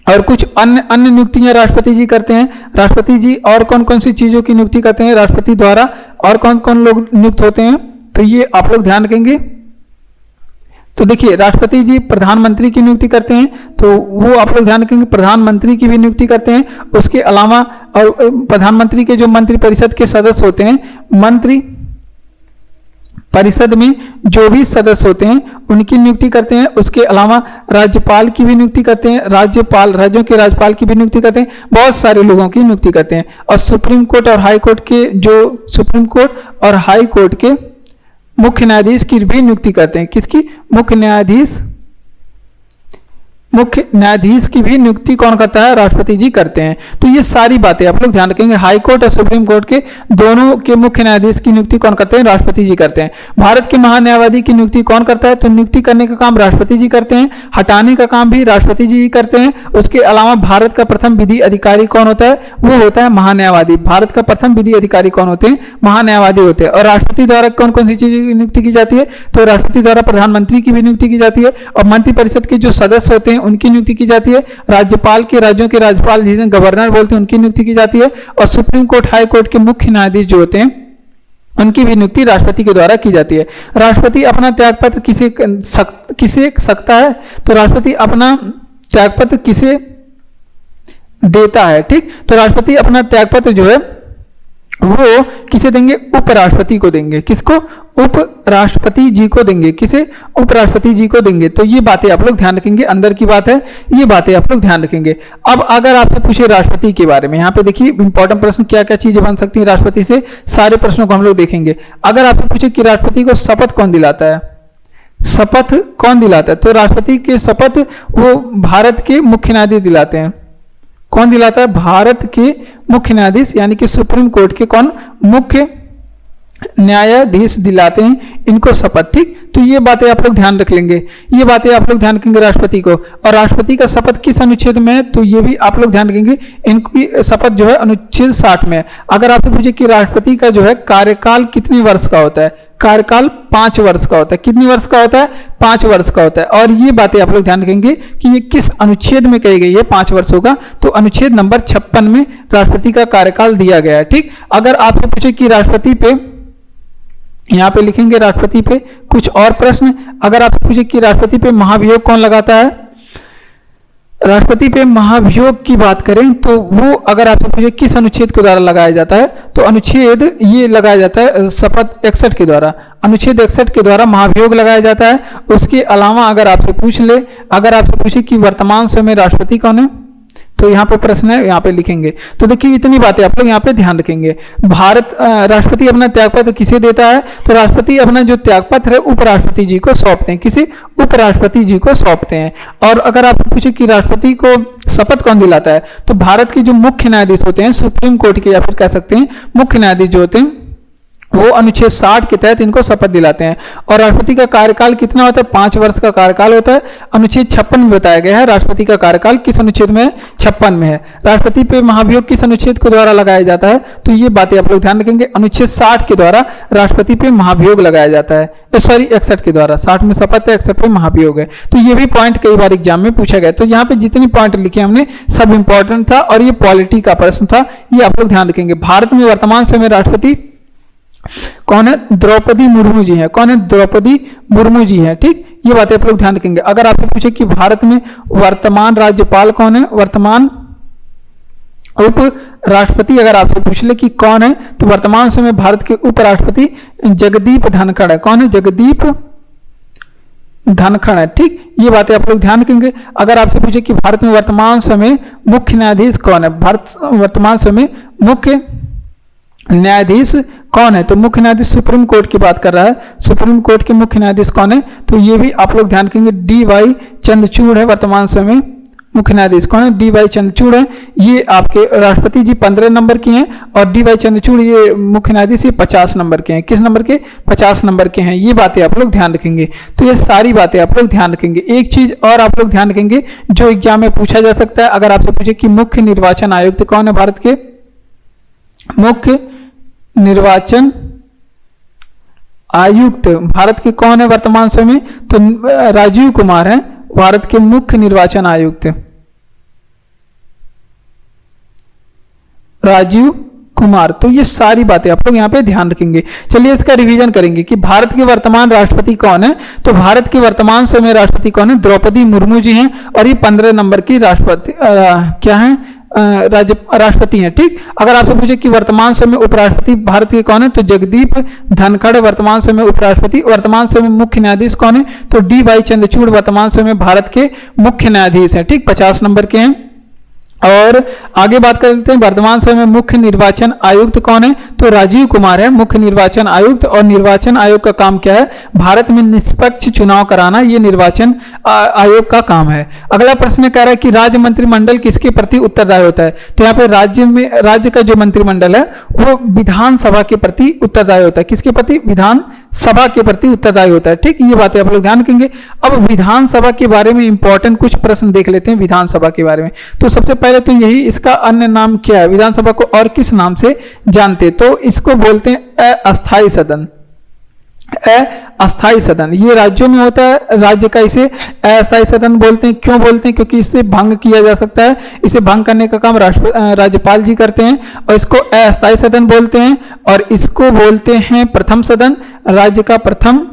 और कुछ अन्य नियुक्तियां राष्ट्रपति जी करते हैं। राष्ट्रपति जी और कौन कौन सी चीजों की नियुक्ति करते हैं राष्ट्रपति द्वारा, और कौन कौन लोग नियुक्त होते हैं, तो ये आप लोग ध्यान रखेंगे। तो देखिए राष्ट्रपति जी प्रधानमंत्री की नियुक्ति करते हैं, तो वो आप लोग ध्यान रखेंगे, प्रधानमंत्री की भी नियुक्ति करते हैं। उसके अलावा और प्रधानमंत्री के जो मंत्री परिषद के सदस्य होते हैं, मंत्री परिषद में जो भी सदस्य होते हैं उनकी नियुक्ति करते हैं। उसके अलावा राज्यपाल की भी नियुक्ति करते हैं, राज्यों के राज्यपाल की भी नियुक्ति करते हैं, बहुत सारे लोगों की नियुक्ति करते हैं। और सुप्रीम कोर्ट और हाई कोर्ट के सुप्रीम कोर्ट और हाई कोर्ट के मुख्य न्यायाधीश की भी नियुक्ति करते हैं। किसकी, मुख्य न्यायाधीश की भी नियुक्ति कौन करता है, राष्ट्रपति जी करते हैं। तो ये सारी बातें आप लोग ध्यान रखेंगे। हाई कोर्ट और सुप्रीम कोर्ट के दोनों के मुख्य न्यायाधीश की नियुक्ति कौन करते हैं, राष्ट्रपति जी करते हैं। भारत के महान्यायवादी की नियुक्ति कौन करता है, तो नियुक्ति करने का काम राष्ट्रपति जी करते हैं, हटाने का काम भी राष्ट्रपति जी करते हैं। उसके अलावा भारत का प्रथम विधि अधिकारी कौन होता है, वो होता है महान्यायवादी। भारत का प्रथम विधि अधिकारी कौन होते हैं, महान्यायवादी होते हैं। और राष्ट्रपति द्वारा कौन कौन सी चीजें की नियुक्ति की जाती है, तो राष्ट्रपति द्वारा प्रधानमंत्री की भी नियुक्ति की जाती है, और मंत्रिपरिषद के जो सदस्य होते हैं उनकी नियुक्ति की जाती है। राज्यपाल के राज्यों के राज्यपाल जिन्हें गवर्नर बोलते हैं उनकी नियुक्ति की जाती है। और सुप्रीम कोर्ट हाई कोर्ट के मुख्य न्यायाधीश जो होते हैं उनकी भी नियुक्ति राष्ट्रपति के द्वारा की जाती है। राष्ट्रपति अपना त्यागपत्र किसे सकता है, तो राष्ट्रपति अपना त्यागपत्र किसे देता है। ठीक, तो राष्ट्रपति अपना त्यागपत्र जो है वो किसे देंगे, उपराष्ट्रपति को देंगे। किसको, उपराष्ट्रपति जी को देंगे। किसे, उपराष्ट्रपति जी को देंगे। तो ये बातें आप लोग ध्यान रखेंगे, अंदर की बात है, ये बातें आप लोग ध्यान रखेंगे। अब अगर आपसे पूछे राष्ट्रपति के बारे में, यहाँ पे देखिए इंपॉर्टेंट प्रश्न क्या क्या चीजें बन सकती है राष्ट्रपति से, सारे प्रश्नों को हम लोग देखेंगे। अगर आपसे पूछे कि राष्ट्रपति को शपथ कौन दिलाता है, शपथ कौन दिलाता है, तो राष्ट्रपति के शपथ वो भारत के मुख्य न्यायाधीश दिलाते हैं। कौन दिलाता है, भारत के मुख्य न्यायाधीश, यानी कि सुप्रीम कोर्ट के कौन, मुख्य न्यायाधीश दिलाते हैं इनको शपथ। ठीक, तो ये बातें आप लोग ध्यान रख लेंगे, ये बातें आप लोग ध्यान रखेंगे राष्ट्रपति को। और राष्ट्रपति का शपथ किस अनुच्छेद में है, तो ये भी आप लोग ध्यान रखेंगे। इनकी शपथ जो है अनुच्छेद 60 में है। अगर आपसे पूछे कि राष्ट्रपति का जो है कार्यकाल कितने वर्ष का होता है, कार्यकाल 5 वर्ष का होता है। कितने वर्ष का होता है, 5 वर्ष का होता है। और ये बातें आप लोग ध्यान रखेंगे कि ये किस अनुच्छेद में कही गई है 5 वर्ष होगा, तो अनुच्छेद नंबर 56 में राष्ट्रपति का कार्यकाल दिया गया है। ठीक, अगर आपसे पूछे कि राष्ट्रपति पे, यहाँ पे लिखेंगे राष्ट्रपति पे कुछ और प्रश्न। अगर आपसे पूछे कि राष्ट्रपति पे महाभियोग कौन लगाता है, राष्ट्रपति पे महाभियोग की बात करें तो वो अगर आपसे पूछे किस अनुच्छेद के द्वारा लगाया जाता है, तो अनुच्छेद ये लगाया जाता है शपथ 61 के द्वारा, अनुच्छेद 61 के द्वारा महाभियोग लगाया जाता है। उसके अलावा अगर आपसे पूछ ले, अगर आपसे पूछे कि वर्तमान समय राष्ट्रपति कौन है, तो यहाँ पे प्रश्न है, यहाँ पे लिखेंगे। तो देखिए इतनी बातें आप लोग यहाँ पे ध्यान रखेंगे। भारत राष्ट्रपति अपना त्यागपत्र किसे देता है? तो राष्ट्रपति अपना जो त्यागपत्र है उपराष्ट्रपति जी को सौंपते हैं। किसे? उपराष्ट्रपति जी को सौंपते हैं। और अगर आप पूछे कि राष्ट्रपति को शपथ कौन दिलाता है, तो भारत के जो मुख्य न्यायाधीश होते हैं सुप्रीम कोर्ट के, या फिर कह सकते हैं मुख्य न्यायाधीश जो होते हैं, वो अनुच्छेद 60 के तहत इनको शपथ दिलाते हैं। और राष्ट्रपति का कार्यकाल कितना होता है? 5 वर्ष का कार्यकाल होता है। अनुच्छेद 56 में बताया गया है राष्ट्रपति का कार्यकाल किस अनुच्छेद में है? 56 में है। राष्ट्रपति पे महाभियोग किस अनुच्छेद के द्वारा लगाया जाता है? तो ये बातें आप लोग ध्यान रखेंगे। अनुच्छेद 60 के द्वारा राष्ट्रपति पे महाभियोग लगाया जाता है, सॉरी 61 के द्वारा। 60 में शपथ है, 61 पे महाभियोग है। तो ये भी पॉइंट कई बार एग्जाम में पूछा गया। तो यहाँ पे जितने पॉइंट लिखे हमने सब इंपॉर्टेंट था और ये पॉलिटी का प्रश्न था, ये आप लोग ध्यान रखेंगे। भारत में वर्तमान समय राष्ट्रपति कौन है? द्रौपदी मुर्मू जी है। कौन है? द्रौपदी मुर्मू जी है। ठीक, ये बातें आप लोग ध्यान रखेंगे। अगर आपसे पूछे कि भारत में वर्तमान राज्यपाल कौन है, वर्तमान उप राष्ट्रपति अगर आपसे पूछ ले कि कौन है, तो वर्तमान समय भारत के उपराष्ट्रपति जगदीप धनखड़ है। कौन है? जगदीप धनखड़ है। ठीक, ये बातें आप लोग ध्यान रखेंगे। अगर आपसे पूछे कि भारत में वर्तमान समय मुख्य न्यायाधीश कौन है, भारत वर्तमान समय मुख्य न्यायाधीश कौन है, तो मुख्य न्यायाधीश सुप्रीम कोर्ट की बात कर रहा है। सुप्रीम कोर्ट के मुख्य न्यायाधीश कौन है? तो ये भी आप लोग ध्यान रखेंगे। डी.वाई. चंद्रचूड़ है वर्तमान समय मुख्य न्यायाधीश। कौन है? डी.वाई. चंद्रचूड़ है। ये आपके राष्ट्रपति जी 15 नंबर के हैं और डी.वाई. चंद्रचूड़ ये मुख्य न्यायाधीश ये 50 नंबर के हैं। किस नंबर के? 50 नंबर के हैं। ये बातें आप लोग ध्यान रखेंगे। तो ये सारी बातें आप लोग ध्यान रखेंगे। एक चीज और आप लोग ध्यान रखेंगे जो एग्जाम में पूछा जा सकता है। अगर आपसे पूछे कि मुख्य निर्वाचन आयुक्त कौन है भारत के? मुख्य निर्वाचन आयुक्त भारत के कौन है वर्तमान समय? तो राजीव कुमार है भारत के मुख्य निर्वाचन आयुक्त। राजीव कुमार। तो ये सारी बातें आप लोग यहाँ पे ध्यान रखेंगे। चलिए इसका रिवीजन करेंगे कि भारत के वर्तमान राष्ट्रपति कौन है। तो भारत के वर्तमान समय राष्ट्रपति कौन है? द्रौपदी मुर्मू जी हैं और ये 15 नंबर की राष्ट्रपति क्या है? राष्ट्रपति हैं। ठीक, अगर आपसे पूछे कि वर्तमान समय उपराष्ट्रपति भारत के कौन है, तो जगदीप धनखड़ वर्तमान समय उपराष्ट्रपति। वर्तमान समय मुख्य न्यायाधीश कौन है? तो डी.वाई. चंद्रचूड़ वर्तमान समय भारत के मुख्य न्यायाधीश हैं। ठीक, 50 नंबर के हैं। और आगे बात कर लेते हैं वर्तमान समय मुख्य निर्वाचन आयुक्त कौन है? तो राजीव कुमार है मुख्य निर्वाचन आयुक्त। और निर्वाचन आयोग का काम क्या है? भारत में निष्पक्ष चुनाव कराना, ये निर्वाचन आयोग का काम है। अगला प्रश्न कह रहा है कि राज्य मंत्रिमंडल किसके प्रति उत्तरदायी होता है? तो यहाँ पे राज्य का जो मंत्रिमंडल है वो विधानसभा के प्रति उत्तरदायी होता है। किसके प्रति? विधानसभा के प्रति उत्तरदायी होता है। ठीक, ये बातें आप लोग ध्यान रखेंगे। अब विधानसभा के बारे में इंपॉर्टेंट कुछ प्रश्न देख लेते हैं विधानसभा के बारे में। तो सबसे पहले तो यही, इसका अन्य नाम क्या है? विधानसभा को और किस नाम से जानते? तो इसको बोलते हैं अस्थायी सदन। अस्थायी सदन ये राज्यों में होता है, राज्य का इसे अस्थायी सदन बोलते हैं। क्यों बोलते हैं? क्योंकि इससे भंग किया जा सकता है। इसे भंग करने का काम राज्यपाल जी करते हैं और इसको अस्थायी सदन बोलते हैं। और इसको बोलते हैं प्रथम सदन, राज्य का प्रथम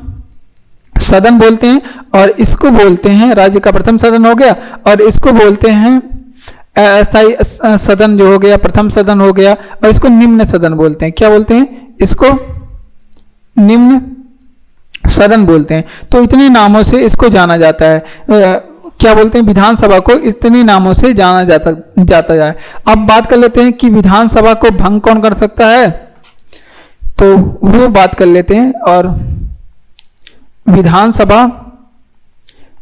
सदन बोलते हैं। और इसको बोलते हैं, राज्य का प्रथम सदन हो गया, और इसको बोलते हैं अस्थायी सदन जो हो गया, प्रथम सदन हो गया। और इसको निम्न सदन बोलते हैं। क्या बोलते हैं? इसको निम्न सदन बोलते हैं। तो इतने नामों से इसको जाना जाता है। क्या बोलते हैं? विधानसभा को इतने नामों से जाना जाता है। अब बात कर लेते हैं कि विधानसभा को भंग कौन कर सकता है, तो वो बात कर लेते हैं। और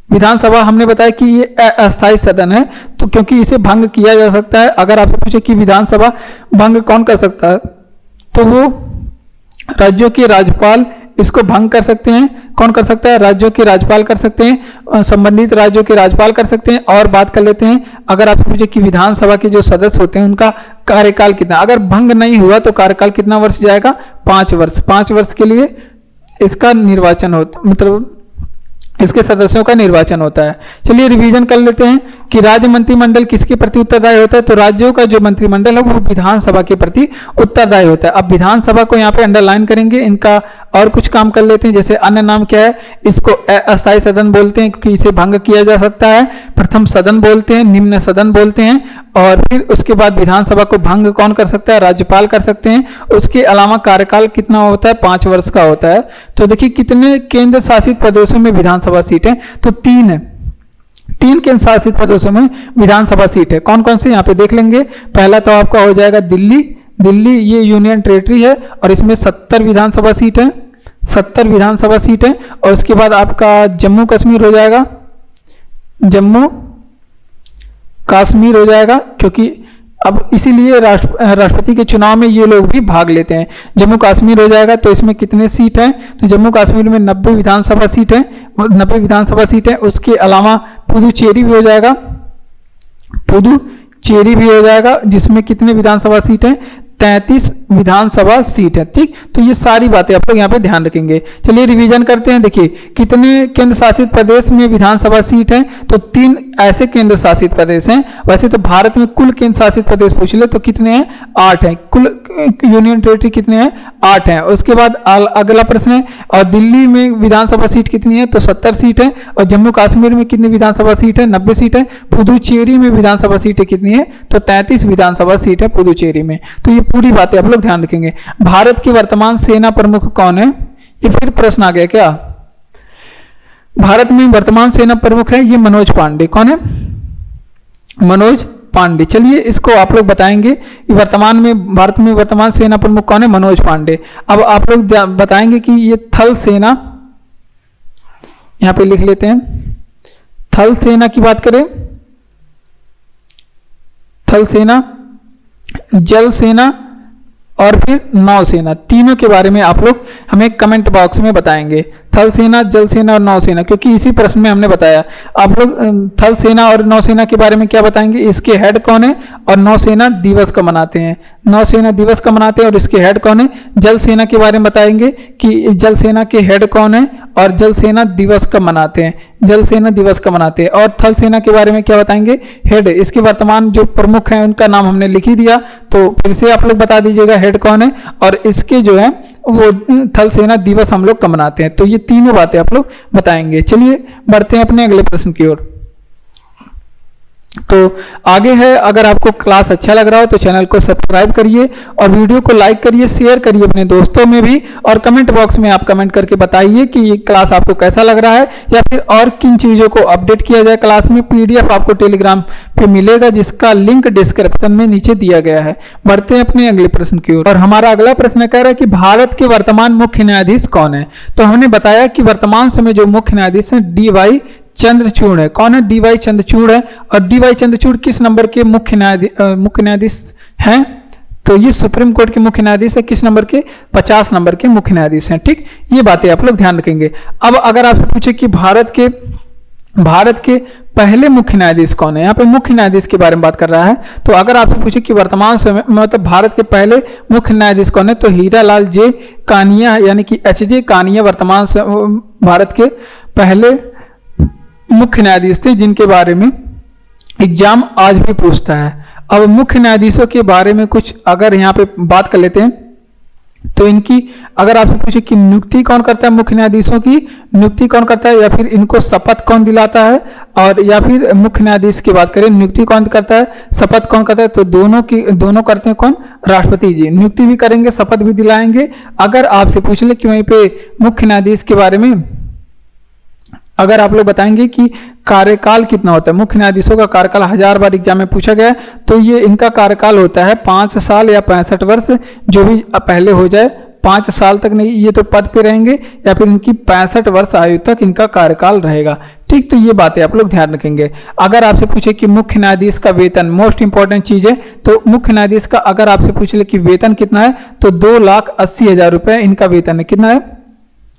विधानसभा हमने बताया कि ये अस्थायी सदन है, तो क्योंकि इसे भंग किया जा सकता है। अगर आपसे पूछे कि विधानसभा भंग कौन कर सकता है, तो वो राज्यों के राज्यपाल इसको भंग कर सकते हैं। कौन कर सकता है? राज्यों के राज्यपाल कर सकते हैं, संबंधित राज्यों के राज्यपाल कर सकते हैं। और बात कर लेते हैं, अगर आपसे पूछे कि विधानसभा के जो सदस्य होते हैं उनका कार्यकाल कितना, अगर भंग नहीं हुआ तो कार्यकाल कितना वर्ष जाएगा? 5 वर्ष। 5 वर्ष के लिए इसका निर्वाचन होता, मतलब इसके सदस्यों का निर्वाचन होता है। चलिए रिवीजन कर लेते हैं कि राज्य मंत्रिमंडल किसके प्रति उत्तरदायी होता है। तो राज्यों का जो मंत्रिमंडल है वो विधानसभा के प्रति उत्तरदायी होता है। अब विधानसभा को यहाँ पे अंडरलाइन करेंगे, इनका और कुछ काम कर लेते हैं। जैसे अन्य नाम क्या है, इसको अस्थायी सदन बोलते हैं क्योंकि इसे भंग किया जा सकता है, प्रथम सदन बोलते हैं, निम्न सदन बोलते हैं। और फिर उसके बाद विधानसभा को भंग कौन कर सकता है? राज्यपाल कर सकते हैं। उसके अलावा कार्यकाल कितना होता है? 5 वर्ष का होता है। तो देखिए कितने केंद्र शासित प्रदेशों में विधानसभा सीटें, तो 3 है। 3 केंद्र शासित प्रदेशों में विधानसभा सीट है। कौन कौन से यहाँ पे देख लेंगे। पहला तो आपका हो जाएगा दिल्ली। दिल्ली ये यूनियन टेरिटरी है और इसमें 70 विधानसभा सीट है, 70 विधानसभा सीट है। और उसके बाद आपका जम्मू कश्मीर हो जाएगा, जम्मू कश्मीर हो जाएगा, क्योंकि अब इसीलिए राष्ट्रपति के चुनाव में ये लोग भी भाग लेते हैं। जम्मू कश्मीर हो जाएगा। तो इसमें कितने सीट हैं, तो जम्मू कश्मीर में 90 विधानसभा सीट है, 90 विधानसभा सीट है। उसके अलावा पुदुचेरी भी हो जाएगा, पुदुचेरी भी हो जाएगा, जिसमें कितने विधानसभा सीट हैं, 33 विधानसभा सीट है। ठीक, तो ये सारी बातें आप लोग यहाँ पे ध्यान रखेंगे। चलिए रिवीजन करते हैं। देखिए कितने केंद्र शासित प्रदेश में विधानसभा सीट है, तो 3 ऐसे केंद्र शासित प्रदेश हैं। वैसे तो भारत में कुल केंद्र शासित प्रदेश पूछ ले तो कितने हैं, 8 हैं। कुल यूनियन टेरिटरी कितने हैं, 8 हैं। उसके बाद अगला प्रश्न है, और दिल्ली में विधानसभा सीट कितनी है, तो 70 सीट है। और जम्मू कश्मीर में कितनी विधानसभा सीट है, 90 सीट है। पुदुचेरी में विधानसभा सीटें कितनी है, तो 33 विधानसभा सीट है पुदुचेरी में। तो ये पूरी बातें आप लोग ध्यान रखेंगे। भारत के वर्तमान सेना प्रमुख कौन है, ये फिर प्रश्न आ गया क्या। भारत में वर्तमान सेना प्रमुख है ये मनोज पांडे। कौन है, मनोज पांडे। चलिए इसको आप लोग बताएंगे कि वर्तमान में भारत में वर्तमान सेना प्रमुख कौन है, मनोज पांडे। अब आप लोग बताएंगे कि ये थल सेना, यहां पे लिख लेते हैं, थल सेना की बात करें, थल सेना, जल सेना और फिर नौसेना, तीनों के बारे में आप लोग हमें कमेंट बॉक्स में बताएंगे। थल सेना, जल सेना और नौसेना, क्योंकि इसी प्रश्न में हमने बताया। आप लोग थल सेना और नौसेना के बारे में क्या बताएंगे, इसके हेड कौन है और नौसेना दिवस कब मनाते हैं, नौसेना दिवस कब मनाते हैं और इसके हेड कौन है। जल सेना के बारे में बताएंगे कि जल सेना के हेड कौन है और जल सेना दिवस कब मनाते हैं, जल सेना दिवस कब मनाते हैं। और थल सेना के बारे में क्या बताएंगे, हेड, इसके वर्तमान जो प्रमुख हैं उनका नाम हमने लिख ही दिया, तो फिर से आप लोग बता दीजिएगा हेड कौन है और इसके जो है वो थल सेना दिवस हम लोग कब मनाते हैं। तो ये तीनों बातें आप लोग बताएंगे। चलिए बढ़ते हैं अपने अगले प्रश्न की ओर। तो आगे है, अगर आपको क्लास अच्छा लग रहा हो तो चैनल को सब्सक्राइब करिए और वीडियो को लाइक करिए, शेयर करिए अपने दोस्तों में भी, और कमेंट बॉक्स में आप कमेंट करके बताइए कि ये क्लास आपको कैसा लग रहा है या फिर और किन चीज़ों को अपडेट किया जाए क्लास में। पीडीएफ आपको टेलीग्राम पे मिलेगा जिसका लिंक डिस्क्रिप्शन में नीचे दिया गया है। बढ़ते हैं अपने अगले प्रश्न की ओर। और हमारा अगला प्रश्न कह रहा है कि भारत के वर्तमान मुख्य न्यायाधीश कौन है। तो हमने बताया कि वर्तमान समय जो मुख्य न्यायाधीश है डीवाई चंद्रचूड़ है। कौन है, डीवाई चंद्रचूड़ है। और डीवाई चंद्रचूड़ किस नंबर के मुख्य न्यायाधीश हैं, तो ये सुप्रीम कोर्ट के मुख्य न्यायाधीश है। किस नंबर के, 50 नंबर के मुख्य न्यायाधीश हैं। ठीक, ये बातें आप लोग ध्यान रखेंगे। अब अगर आपसे पूछे कि भारत के पहले मुख्य न्यायाधीश कौन है, यहाँ पे मुख्य न्यायाधीश के बारे में बात कर रहा है। तो अगर आपसे पूछे कि वर्तमान समय मतलब भारत के पहले मुख्य न्यायाधीश कौन है, तो हीरालाल जे कानिया यानी कि एच.जे. कानिया वर्तमान भारत के पहले मुख्य न्यायाधीश थे, जिनके बारे में एग्जाम आज भी पूछता है। अब मुख्य न्यायाधीशों के बारे में कुछ अगर यहाँ पे बात कर लेते हैं, तो इनकी अगर आपसे पूछे कि नियुक्ति कौन करता है, मुख्य न्यायाधीशों की नियुक्ति कौन करता है, या फिर इनको शपथ कौन दिलाता है, और या फिर मुख्य न्यायाधीश की बात करें, नियुक्ति कौन करता है, शपथ कौन करता है, तो दोनों करते हैं कौन, राष्ट्रपति जी। नियुक्ति भी करेंगे, शपथ भी दिलाएंगे। अगर आपसे पूछ ले कि वहीं पे मुख्य न्यायाधीश के बारे में अगर आप लोग बताएंगे कि कार्यकाल कितना होता है, मुख्य न्यायाधीशों का कार्यकाल 1000 बार एग्जाम में पूछा गया है, तो ये इनका कार्यकाल होता है 5 साल या 65 वर्ष, जो भी पहले हो जाए। 5 साल तक नहीं, ये तो पद पे रहेंगे, या फिर इनकी 65 वर्ष आयु तक इनका कार्यकाल रहेगा। ठीक, तो ये बातें आप लोग ध्यान रखेंगे। अगर आपसे पूछे कि मुख्य न्यायाधीश का वेतन, मोस्ट इंपॉर्टेंट चीज है, तो मुख्य न्यायाधीश का अगर आपसे पूछ ले कि वेतन कितना है, तो 2,80,000 रुपए इनका वेतन है। कितना है,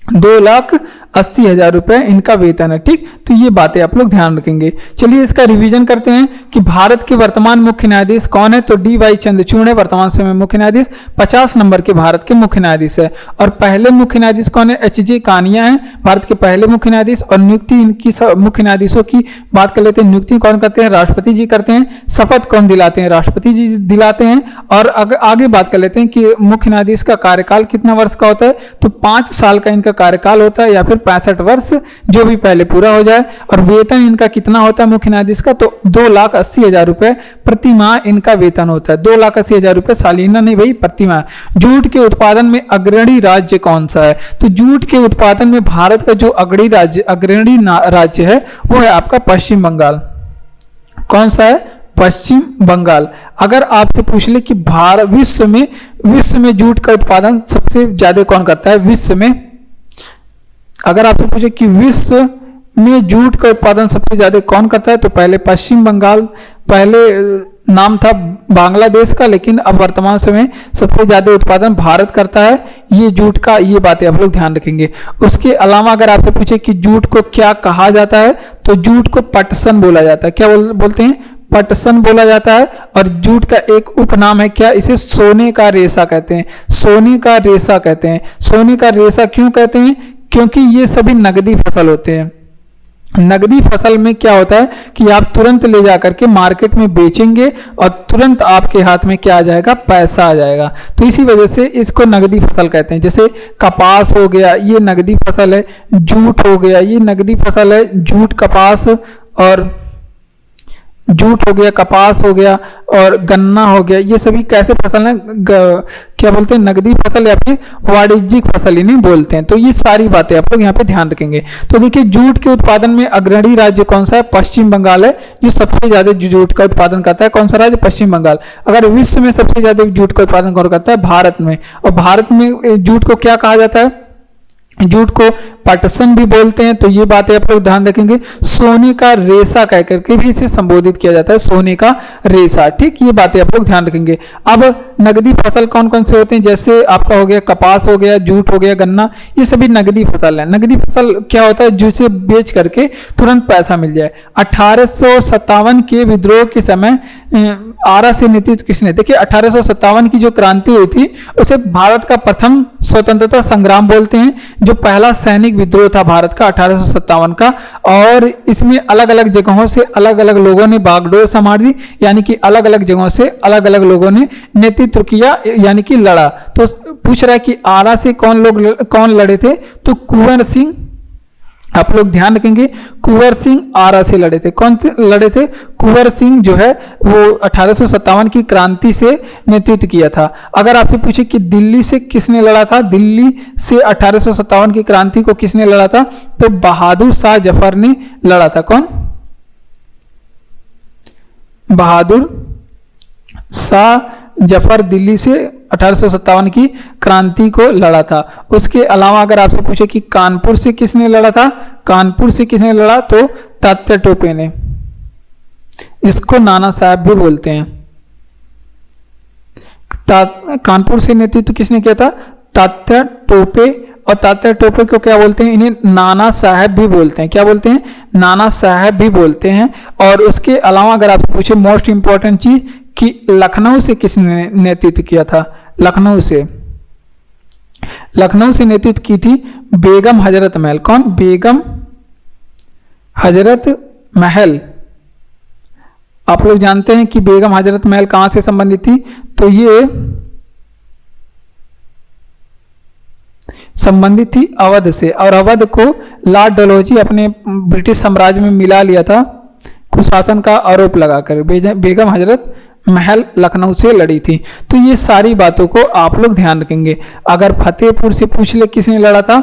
2,80,000 रुपए इनका वेतन है। ठीक, तो ये बातें आप लोग ध्यान रखेंगे। चलिए इसका रिवीजन करते हैं कि भारत के वर्तमान मुख्य न्यायाधीश कौन है, तो डीवाई चंद्रचूड़ है वर्तमान समय मुख्य न्यायाधीश, 50 नंबर के भारत के मुख्य न्यायाधीश है। और पहले मुख्य न्यायाधीश कौन है, एच.जे. कानिया है भारत के पहले मुख्य न्यायाधीश। और नियुक्ति इनकी मुख्य न्यायाधीशों की बात कर लेते हैं, नियुक्ति कौन करते हैं, राष्ट्रपति जी करते हैं। शपथ कौन दिलाते हैं, राष्ट्रपति जी दिलाते हैं। और आगे बात कर लेते हैं कि मुख्य न्यायाधीश का कार्यकाल कितना वर्ष का होता है, तो 5 साल का इनका कार्यकाल होता है या फिर 65 वर्ष जो भी पहले पूरा हो जाए। और वेतन इनका कितना होता है मुख्य न्यायाधीश का, तो 2,80,000 रुपए प्रति माह इनका वेतन होता है। 2,80,000 रुपए सालाना नहीं भाई, प्रति माह। जूट के उत्पादन में अग्रणी राज्य कौन सा है, तो जूट के उत्पादन में भारत का जो अग्रणी राज्य है वो है आपका पश्चिम बंगाल। कौन सा है, पश्चिम बंगाल। अगर आपसे पूछ ले कि विश्व में जूट का उत्पादन सबसे ज्यादा कौन करता है, विश्व में अगर आपसे पूछे कि विश्व में जूट का उत्पादन सबसे ज्यादा कौन करता है, तो पहले पश्चिम बंगाल, पहले नाम था बांग्लादेश का, लेकिन अब वर्तमान समय सबसे ज्यादा उत्पादन भारत करता है ये जूट का। ये बातें आप लोग ध्यान रखेंगे। उसके अलावा अगर आपसे पूछे कि जूट को क्या कहा जाता है, तो जूट को पटसन बोला जाता है। क्या बोलते हैं, पटसन बोला जाता है। और जूट का एक उपनाम है क्या, इसे सोने का रेशा कहते हैं। सोने का रेशा कहते हैं। सोने का रेशा क्यों कहते हैं, क्योंकि ये सभी नगदी फसल होते हैं। नगदी फसल में क्या होता है कि आप तुरंत ले जाकर के मार्केट में बेचेंगे और तुरंत आपके हाथ में क्या आ जाएगा, पैसा आ जाएगा। तो इसी वजह से इसको नगदी फसल कहते हैं। जैसे कपास हो गया, ये नगदी फसल है। जूट हो गया, ये नगदी फसल है। जूट, कपास और जूट हो गया, कपास हो गया और गन्ना हो गया, ये सभी कैसे फसल है, क्या बोलते हैं, नगदी फसल या फिर वाणिज्यिक फसल इन्हें बोलते हैं। तो ये सारी बातें आप लोग यहाँ पे ध्यान रखेंगे। तो देखिए जूट के उत्पादन में अग्रणी राज्य कौन सा है, पश्चिम बंगाल है, जो सबसे ज्यादा जूट का उत्पादन करता है। कौन सा राज्य, पश्चिम बंगाल। अगर विश्व में सबसे ज्यादा जूट का उत्पादन कौन करता है, भारत में। और भारत में जूट को क्या कहा जाता है, जूट को पटसन भी बोलते हैं। तो ये बातें आप लोग ध्यान रखेंगे। सोने का रेशा कह करके भी इसे संबोधित किया जाता है, सोने का रेशा। ठीक, ये बातें आप लोग ध्यान रखेंगे। अब नगदी फसल कौन कौन से होते हैं, जैसे आपका हो गया कपास हो गया, जूट हो गया, गन्ना, ये सभी नगदी फसल है। नगदी फसल क्या होता है, जिसे बेच करके तुरंत पैसा मिल जाए। 1857 के विद्रोह के समय आरा से नेतृत्व किसने, देखिए 1857 की जो क्रांति हुई थी उसे भारत का प्रथम स्वतंत्रता संग्राम बोलते हैं, जो पहला सैनिक विद्रोह था भारत का 1857 का। और इसमें अलग अलग जगहों से अलग अलग लोगों ने बागडोर संभाली, यानी कि अलग अलग जगहों से अलग अलग लोगों ने नेतृत्व किया, यानी कि लड़ा। तो पूछ रहा है कि आरा से कौन लड़े थे, तो कुंवर सिंह, आप लोग ध्यान रखेंगे, कुंवर सिंह आरा से लड़े थे। कौन से लड़े थे, कुंवर सिंह जो है वो 1857 की क्रांति से नेतृत्व किया था। अगर आपसे पूछे कि दिल्ली से किसने लड़ा था, दिल्ली से 1857 की क्रांति को किसने लड़ा था, तो बहादुर शाह जफर ने लड़ा था। कौन, बहादुर शाह जफर दिल्ली से 1857 की क्रांति को लड़ा था। उसके अलावा अगर आपसे पूछे कि कानपुर से किसने लड़ा था, कानपुर से किसने लड़ा, तो तात्या टोपे ने। इसको नाना साहब भी बोलते हैं। कानपुर से नेतृत्व किसने किया था, तात्या टोपे। और तात्या टोपे को क्या बोलते हैं, इन्हें नाना साहब भी बोलते हैं। क्या बोलते हैं, नाना साहब भी बोलते हैं। और उसके अलावा अगर आपसे पूछे मोस्ट इंपॉर्टेंट चीज कि लखनऊ से किसने नेतृत्व किया था, लखनऊ से नेतृत्व की थी बेगम हजरत महल। कौन, बेगम हजरत महल। आप लोग जानते हैं कि बेगम हजरत महल कहां से संबंधित थी, तो ये संबंधित थी अवध से। और अवध को लॉर्ड डलहौजी अपने ब्रिटिश साम्राज्य में मिला लिया था कुशासन का आरोप लगाकर। बेगम हजरत महल लखनऊ से लड़ी थी। तो ये सारी बातों को आप लोग ध्यान रखेंगे। अगर फतेहपुर से पूछ ले किसने लड़ा था,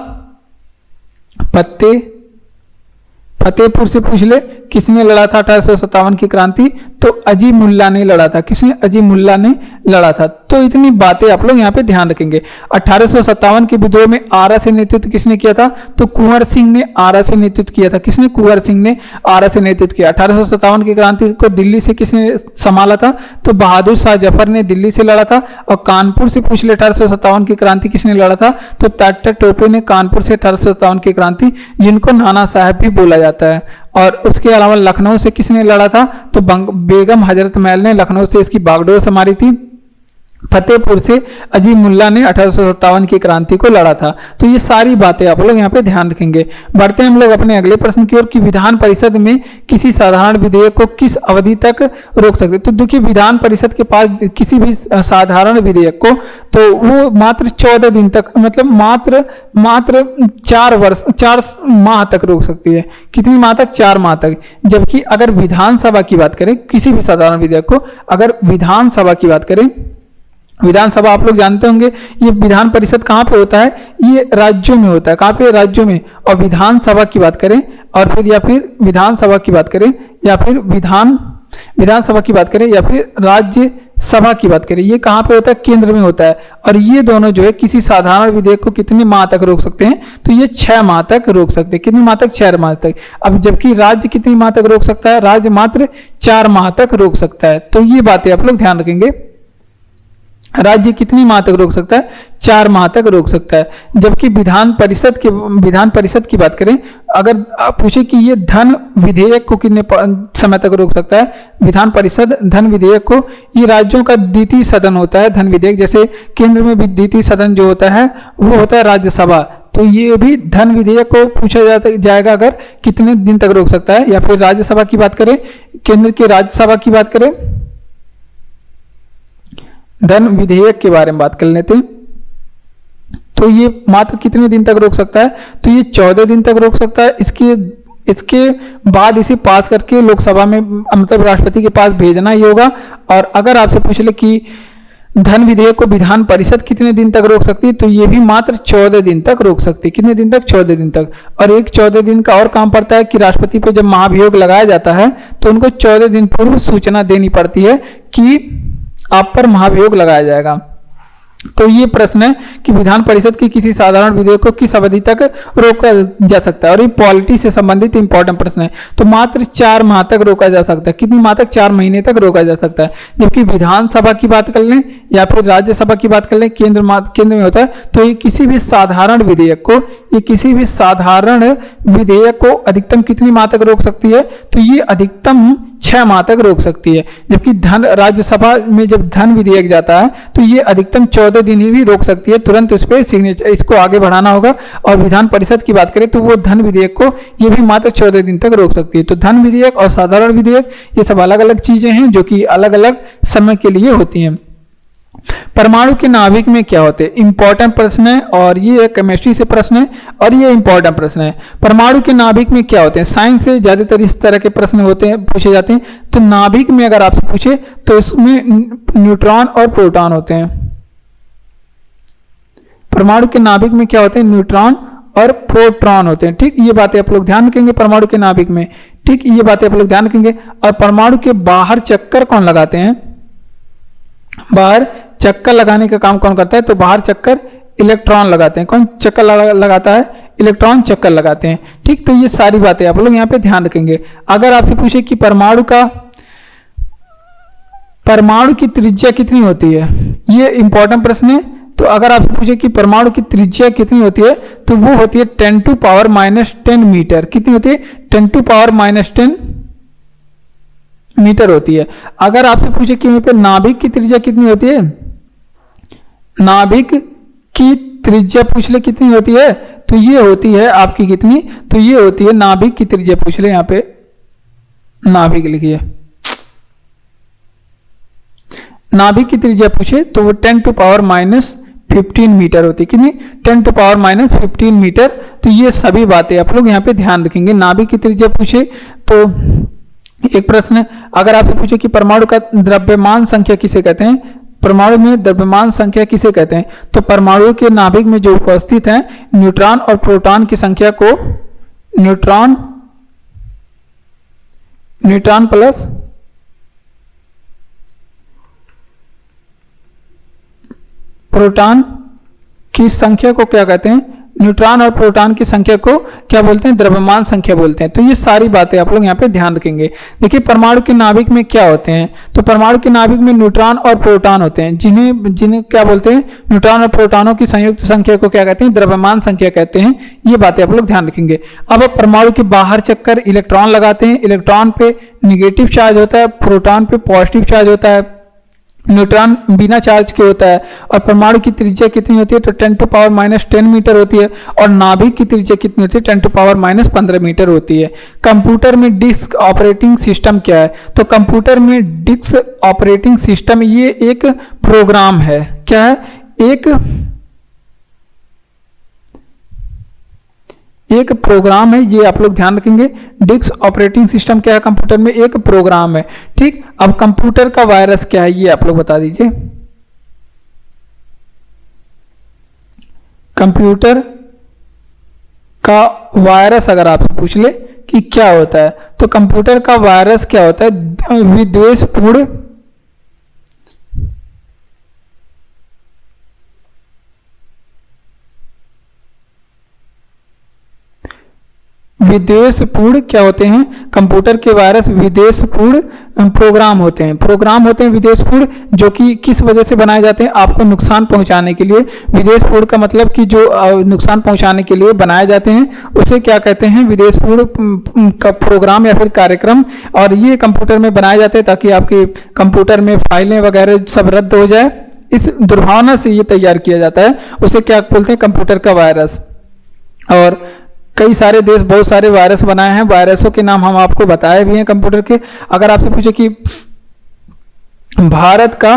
फतेहपुर से पूछ ले किसने लड़ा था 1857 की क्रांति, तो अजीमुल्ला ने लड़ा था। किसने, अजीमुल्ला ने लड़ा था। तो इतनी बातें आप लोग यहाँ पे ध्यान रखेंगे। 1857 के विद्रोह में आरा से नेतृत्व किसने किया था, तो कुंवर सिंह ने आरा से नेतृत्व किया था। किसने, कुंवर सिंह ने आरा से नेतृत्व किया। 1857 की क्रांति को दिल्ली से किसने संभाला था, तो बहादुर शाह जफर ने दिल्ली से लड़ा था। और कानपुर से पूछ ले 1857 की क्रांति किसने लड़ा था, तो तात्या टोपे ने कानपुर से 1857 की क्रांति, जिनको नाना साहब भी बोला जाता है। और उसके अलावा लखनऊ से किसने लड़ा था, तो बेगम हजरत महल ने लखनऊ से इसकी बागडोर संभाली थी। फतेहपुर से अजीम मुल्ला ने 1857 की क्रांति को लड़ा था। तो ये सारी बातें आप लोग यहाँ पे ध्यान रखेंगे। बढ़ते हैं हम लोग अपने अगले प्रश्न की ओर कि विधान परिषद में किसी साधारण विधेयक को किस अवधि तक रोक सकते। तो देखिए विधान परिषद के पास किसी भी साधारण विधेयक को तो वो मात्र 14 दिन तक, मतलब मात्र 4 माह तक रोक सकती है। कितनी माह तक? 4 माह तक। जबकि अगर विधानसभा की बात करें, किसी भी साधारण विधेयक को अगर विधानसभा की बात करें, विधानसभा आप लोग जानते होंगे ये विधान परिषद कहाँ पे होता है, ये राज्यों में होता है। कहाँ पे? राज्यों में। और विधानसभा की बात करें और फिर या फिर विधानसभा की बात करें या फिर विधानसभा की बात करें या फिर राज्य सभा की बात करें, ये कहाँ पे होता है? केंद्र में होता है। और ये दोनों जो है किसी साधारण विधेयक को कितने माह तक रोक सकते हैं? तो ये 6 माह तक रोक सकते हैं। कितनी माह तक? 4 माह तक। अब जबकि राज्य कितनी माह तक रोक सकता है? राज्य मात्र 4 माह तक रोक सकता है। तो ये बातें आप लोग ध्यान रखेंगे। राज्य कितनी माह तक रोक सकता है? 4 माह तक रोक सकता है। जबकि विधान परिषद की बात करें, अगर आप पूछे कि ये धन विधेयक को कितने समय तक रोक सकता है, विधान परिषद धन विधेयक को, ये राज्यों का द्वितीय सदन होता है धन विधेयक। जैसे केंद्र में भी द्वितीय सदन जो होता है वो होता है राज्यसभा। तो ये भी धन विधेयक को पूछा जाएगा अगर कितने दिन तक रोक सकता है। या फिर राज्यसभा की बात करें, केंद्र की राज्यसभा की बात करें, धन विधेयक के बारे में बात कर लेते हैं, तो ये मात्र कितने दिन तक रोक सकता है? तो ये 14 दिन तक रोक सकता है। इसके बाद इसे पास करके लोकसभा में, मतलब राष्ट्रपति के पास भेजना ही होगा। और अगर आपसे पूछ ले कि धन विधेयक को विधान परिषद कितने दिन तक रोक सकती है, तो ये भी मात्र 14 दिन तक रोक सकती है। कितने दिन तक? 14 दिन तक। और एक 14 दिन का और काम पड़ता है कि राष्ट्रपति पे जब महाभियोग लगाया जाता है तो उनको 14 दिन पूर्व सूचना देनी पड़ती है कि आप पर महाभियोग लगाया जाएगा। तो ये प्रश्न है कि विधान परिषद की किसी साधारण विधेयक को किस अवधि तक रोका जा सकता है, और ये पॉलिटी से संबंधित इंपॉर्टेंट प्रश्न है। तो मात्र 4 माह तक रोका जा सकता है। कितनी माह तक? 4 महीने तक रोका जा सकता है। जबकि विधानसभा की बात कर लें या फिर राज्यसभा की बात कर लें, केंद्र में होता है, तो ये किसी भी साधारण विधेयक को अधिकतम कितनी माह तक रोक सकती है? तो ये अधिकतम 6 माह तक रोक सकती है। जबकि राज्यसभा में जब धन विधेयक जाता है तो ये अधिकतम 14 दिन ही भी रोक सकती है। तुरंत उस पर सिग्नेचर, इसको आगे बढ़ाना होगा। और विधान परिषद की बात करें तो वो धन विधेयक को ये भी मात्र 14 दिन तक रोक सकती है। तो धन विधेयक और साधारण विधेयक ये सब अलग अलग चीजें हैं जो कि अलग अलग समय के लिए होती हैं। परमाणु के नाभिक में क्या होते हैं? इंपॉर्टेंट प्रश्न है, और ये केमिस्ट्री से प्रश्न है और ये इंपॉर्टेंट प्रश्न है। परमाणु के नाभिक में क्या होते हैं? साइंस से ज्यादातर इस तरह के प्रश्न होते हैं, पूछे जाते हैं। तो नाभिक में अगर आपसे पूछे तो इसमें न्यूट्रॉन और प्रोटॉन होते हैं। परमाणु के नाभिक में क्या होते हैं? न्यूट्रॉन और प्रोटॉन होते हैं। ठीक, ये बातें आप लोग ध्यान रखेंगे परमाणु के नाभिक में। ठीक, ये बातें आप लोग ध्यान रखेंगे। और परमाणु के बाहर चक्कर कौन लगाते हैं? बाहर चक्कर लगाने का काम कौन करता है? तो बाहर चक्कर इलेक्ट्रॉन लगाते हैं। कौन चक्कर लगाता है? इलेक्ट्रॉन चक्कर लगाते हैं। ठीक, तो ये सारी बातें आप लोग यहाँ पे ध्यान रखेंगे। अगर आपसे पूछे कि परमाणु की त्रिज्या कितनी होती है, ये इंपॉर्टेंट प्रश्न है। तो अगर आपसे पूछे कि परमाणु की त्रिज्या कितनी होती है, तो वो होती है 10⁻⁻10 मीटर। कितनी होती है? 10⁻⁻10 मीटर होती है। अगर आपसे पूछे कि वहां पे नाभिक की त्रिज्या कितनी होती है, नाभिक की त्रिज्या पूछ ले कितनी होती है, तो ये होती है आपकी कितनी? तो ये होती है नाभिक की त्रिज्या पूछ ले, यहां पे नाभिक लिखिए। नाभिक की त्रिज्या पूछे तो वो 10⁻⁻15 मीटर होती है। कितनी? 10⁻⁻15 मीटर। तो ये सभी बातें आप लोग यहाँ पे ध्यान रखेंगे। नाभिक की त्रिज्या पूछे तो एक प्रश्न है। अगर आपसे पूछे कि परमाणु का द्रव्यमान संख्या किसे कहते हैं, परमाणु में द्रव्यमान संख्या किसे कहते हैं, तो परमाणु के नाभिक में जो उपस्थित है न्यूट्रॉन और प्रोटॉन की संख्या को न्यूट्रॉन प्लस प्रोटॉन की संख्या को क्या कहते हैं? न्यूट्रॉन और प्रोटॉन की संख्या को क्या बोलते हैं? द्रव्यमान संख्या बोलते हैं। तो ये सारी बातें आप लोग यहाँ पे ध्यान रखेंगे। देखिए परमाणु के नाभिक में क्या होते हैं, तो परमाणु के नाभिक में न्यूट्रॉन और प्रोटॉन होते हैं, जिन्हें क्या बोलते हैं? न्यूट्रॉन और प्रोटॉनों की संयुक्त संख्या को क्या कहते हैं? द्रव्यमान संख्या कहते हैं। ये बातें आप लोग ध्यान रखेंगे। अब परमाणु के बाहर चक्कर इलेक्ट्रॉन लगाते हैं। इलेक्ट्रॉन पे निगेटिव चार्ज होता है, प्रोटॉन पे पॉजिटिव चार्ज होता है। न्यूट्रॉन बिना चार्ज के होता है। और परमाणु की त्रिज्या कितनी होती है, तो 10⁻⁻10 मीटर होती है। और नाभिक की त्रिज्या कितनी होती है, 10⁻⁻15 मीटर होती है। कंप्यूटर में डिस्क ऑपरेटिंग सिस्टम क्या है, तो कंप्यूटर में डिस्क ऑपरेटिंग सिस्टम ये एक प्रोग्राम है। क्या है, एक प्रोग्राम है, ये आप लोग ध्यान रखेंगे। डिस्क ऑपरेटिंग सिस्टम क्या है, कंप्यूटर में एक प्रोग्राम है। ठीक, अब कंप्यूटर का वायरस क्या है, ये आप लोग बता दीजिए। कंप्यूटर का वायरस अगर आपसे पूछ ले कि क्या होता है, तो कंप्यूटर का वायरस क्या होता है, विद्वेषपूर्ण क्या होते हैं, कंप्यूटर के वायरस विद्वेषपूर्ण प्रोग्राम होते हैं विद्वेषपूर्ण, जो कि किस वजह से बनाए जाते हैं, आपको नुकसान पहुंचाने के लिए। विद्वेषपूर्ण का मतलब कि जो नुकसान पहुंचाने के लिए बनाए जाते हैं उसे क्या कहते हैं, विद्वेषपूर्ण का प्रोग्राम या फिर कार्यक्रम। और ये कंप्यूटर में बनाए जाते हैं ताकि आपके कंप्यूटर में फाइलें वगैरह सब रद्द हो जाए। इस दुर्भावना से ये तैयार किया जाता है, उसे क्या बोलते हैं, कंप्यूटर का वायरस। और कई सारे देश बहुत सारे वायरस बनाए हैं, वायरसों के नाम हम आपको बताए भी हैं कंप्यूटर के। अगर आपसे पूछे कि भारत का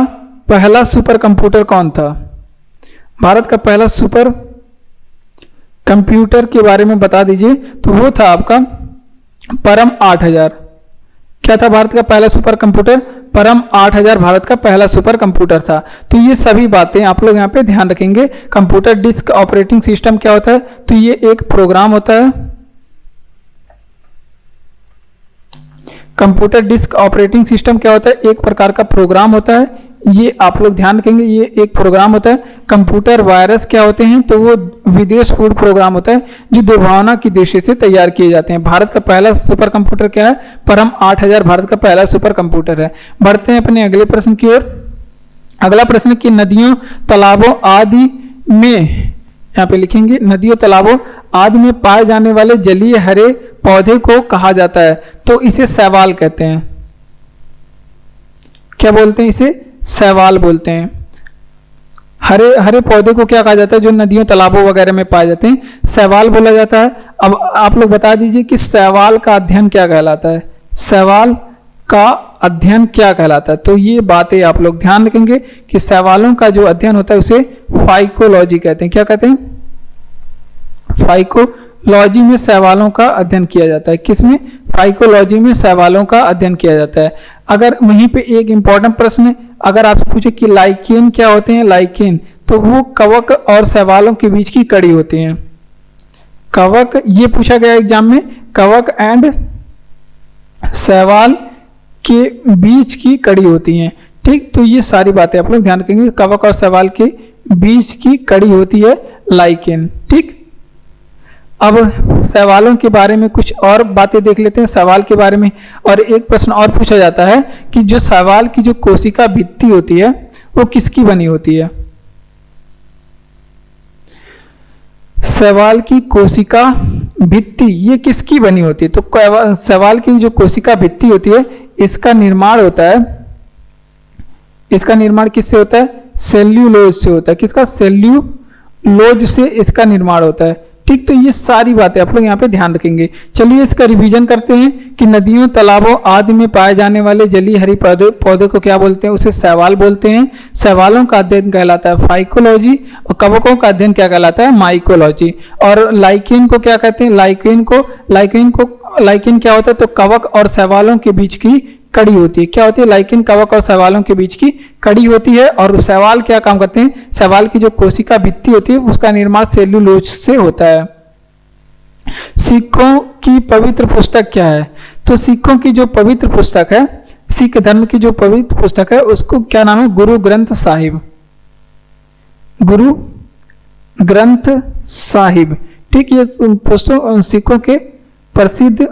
पहला सुपर कंप्यूटर कौन था, भारत का पहला सुपर कंप्यूटर के बारे में बता दीजिए, तो वो था आपका परम 8000। क्या था भारत का पहला सुपर कंप्यूटर, परम 8000 भारत का पहला सुपर कंप्यूटर था। तो ये सभी बातें आप लोग यहाँ पे ध्यान रखेंगे। कंप्यूटर डिस्क ऑपरेटिंग सिस्टम क्या होता है, तो ये एक प्रोग्राम होता है। कंप्यूटर डिस्क ऑपरेटिंग सिस्टम क्या होता है, एक प्रकार का प्रोग्राम होता है। ये आप लोग ध्यान रखेंगे, ये एक प्रोग्राम होता है। कंप्यूटर वायरस क्या होते हैं, तो वो विद्वेषपूर्ण प्रोग्राम होता है जो दुर्भावना की दृष्टि से तैयार किए जाते हैं। भारत का पहला सुपर कंप्यूटर क्या है, परम 8000 भारत का पहला सुपर कंप्यूटर है। बढ़ते हैं अपने अगले प्रश्न की ओर। अगला प्रश्न कि नदियों तालाबों आदि में, यहाँ पे लिखेंगे, नदियों तालाबों आदि में पाए जाने वाले जलीय हरे पौधे को कहा जाता है, तो इसे शैवाल कहते हैं। क्या बोलते हैं, इसे शैवाल बोलते हैं। हरे हरे पौधे को क्या कहा जाता है, जो नदियों तालाबों वगैरह में पाए जाते हैं, शैवाल बोला जाता है। अब आप लोग बता दीजिए कि शैवाल का अध्ययन क्या कहलाता है, शैवाल का अध्ययन क्या कहलाता है। तो ये बातें आप लोग ध्यान रखेंगे कि शैवालों का जो अध्ययन होता है उसे फाइकोलॉजी कहते हैं। क्या कहते हैं, फाइकोलॉजी में शैवालों का अध्ययन किया जाता है। किसमें, फाइकोलॉजी में शैवालों का अध्ययन किया जाता है। अगर वहीं पे एक इंपॉर्टेंट प्रश्न है, अगर आपसे पूछे कि लाइकेन क्या होते हैं, लाइकेन तो वो कवक और शैवालों के बीच की कड़ी होती हैं। कवक, ये पूछा गया एग्जाम में, कवक एंड शैवाल के बीच की कड़ी होती हैं। ठीक, तो ये सारी बातें आप लोग ध्यान रखेंगे, कवक और शैवाल के बीच की कड़ी होती है लाइकेन। ठीक, अब शैवालों के बारे में कुछ और बातें देख लेते हैं शैवाल के बारे में। और एक प्रश्न और पूछा जाता है कि जो शैवाल की जो कोशिका भित्ति होती है वो किसकी बनी होती है, शैवाल की कोशिका भित्ति ये किसकी बनी होती है। तो शैवाल की जो कोशिका भित्ति होती है इसका निर्माण होता है, इसका निर्माण किससे होता है, सेल्यूलोज से होता है। किसका, सेल्यूलोज से इसका निर्माण होता है। ठीक, तो ये सारी बातें आप लोग यहाँ पे ध्यान रखेंगे। चलिए इसका रिवीजन करते हैं कि नदियों तालाबों आदि में पाए जाने वाले जलीय हरी पौधे को क्या बोलते हैं, उसे शैवाल बोलते हैं। शैवालों का अध्ययन कहलाता है फाइकोलॉजी और कवकों का अध्ययन क्या कहलाता है, माइकोलॉजी। और लाइकेन को क्या कहते हैं, लाइकेन क्या होता है, तो कवक और शैवालों के बीच की कड़ी होती है। क्या होती है, लाइकेन कवक और शैवालों के बीच की कड़ी होती है। और शैवाल क्या काम करते हैं, शैवाल की जो कोशिका भित्ति होती है उसका निर्माण सेल्यूलोज से होता है। सिखों की पवित्र पुस्तक क्या है, तो सिखों की जो पवित्र पुस्तक है, सिख धर्म की जो पवित्र पुस्तक है उसको क्या नाम है, गुरु ग्रंथ साहिब, गुरु ग्रंथ साहिब। ठीक, ये पुस्तक सिखों के प्रसिद्ध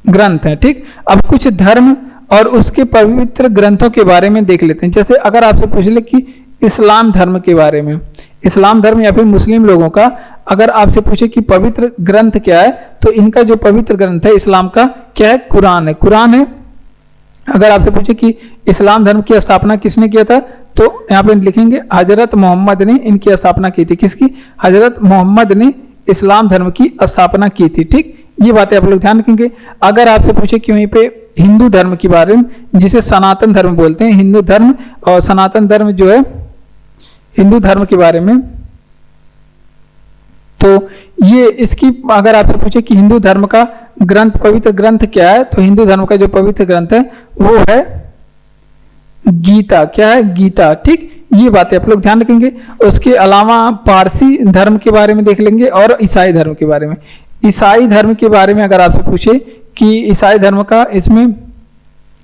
ग्रंथ है। ठीक, अब कुछ धर्म और उसके पवित्र ग्रंथों के बारे में देख लेते हैं। जैसे अगर आपसे पूछ ले कि इस्लाम धर्म के बारे में, इस्लाम धर्म या फिर मुस्लिम लोगों का अगर आपसे पूछे कि पवित्र ग्रंथ क्या है, तो इनका जो पवित्र ग्रंथ है इस्लाम का क्या है, कुरान है। कुरान है अगर आपसे पूछे कि इस्लाम धर्म की स्थापना किसने किया था, तो यहाँ पे लिखेंगे हजरत मोहम्मद ने इनकी स्थापना की थी। किसकी? हजरत मोहम्मद ने इस्लाम धर्म की स्थापना की थी। ठीक, ये बातें आप लोग ध्यान रखेंगे। अगर आपसे पूछे कि वहीं पे हिंदू धर्म के बारे में, जिसे सनातन धर्म बोलते हैं, हिंदू धर्म और सनातन धर्म जो है हिंदू धर्म के बारे में, तो ये इसकी अगर आपसे पूछे कि हिंदू धर्म का ग्रंथ, पवित्र ग्रंथ क्या है, तो हिंदू धर्म का जो पवित्र ग्रंथ है वो है गीता। क्या है? गीता। ठीक, ये बातें आप लोग ध्यान रखेंगे। उसके अलावा पारसी धर्म के बारे में देख लेंगे और ईसाई धर्म के बारे में। ईसाई धर्म के बारे में अगर आपसे पूछे कि ईसाई धर्म का, इसमें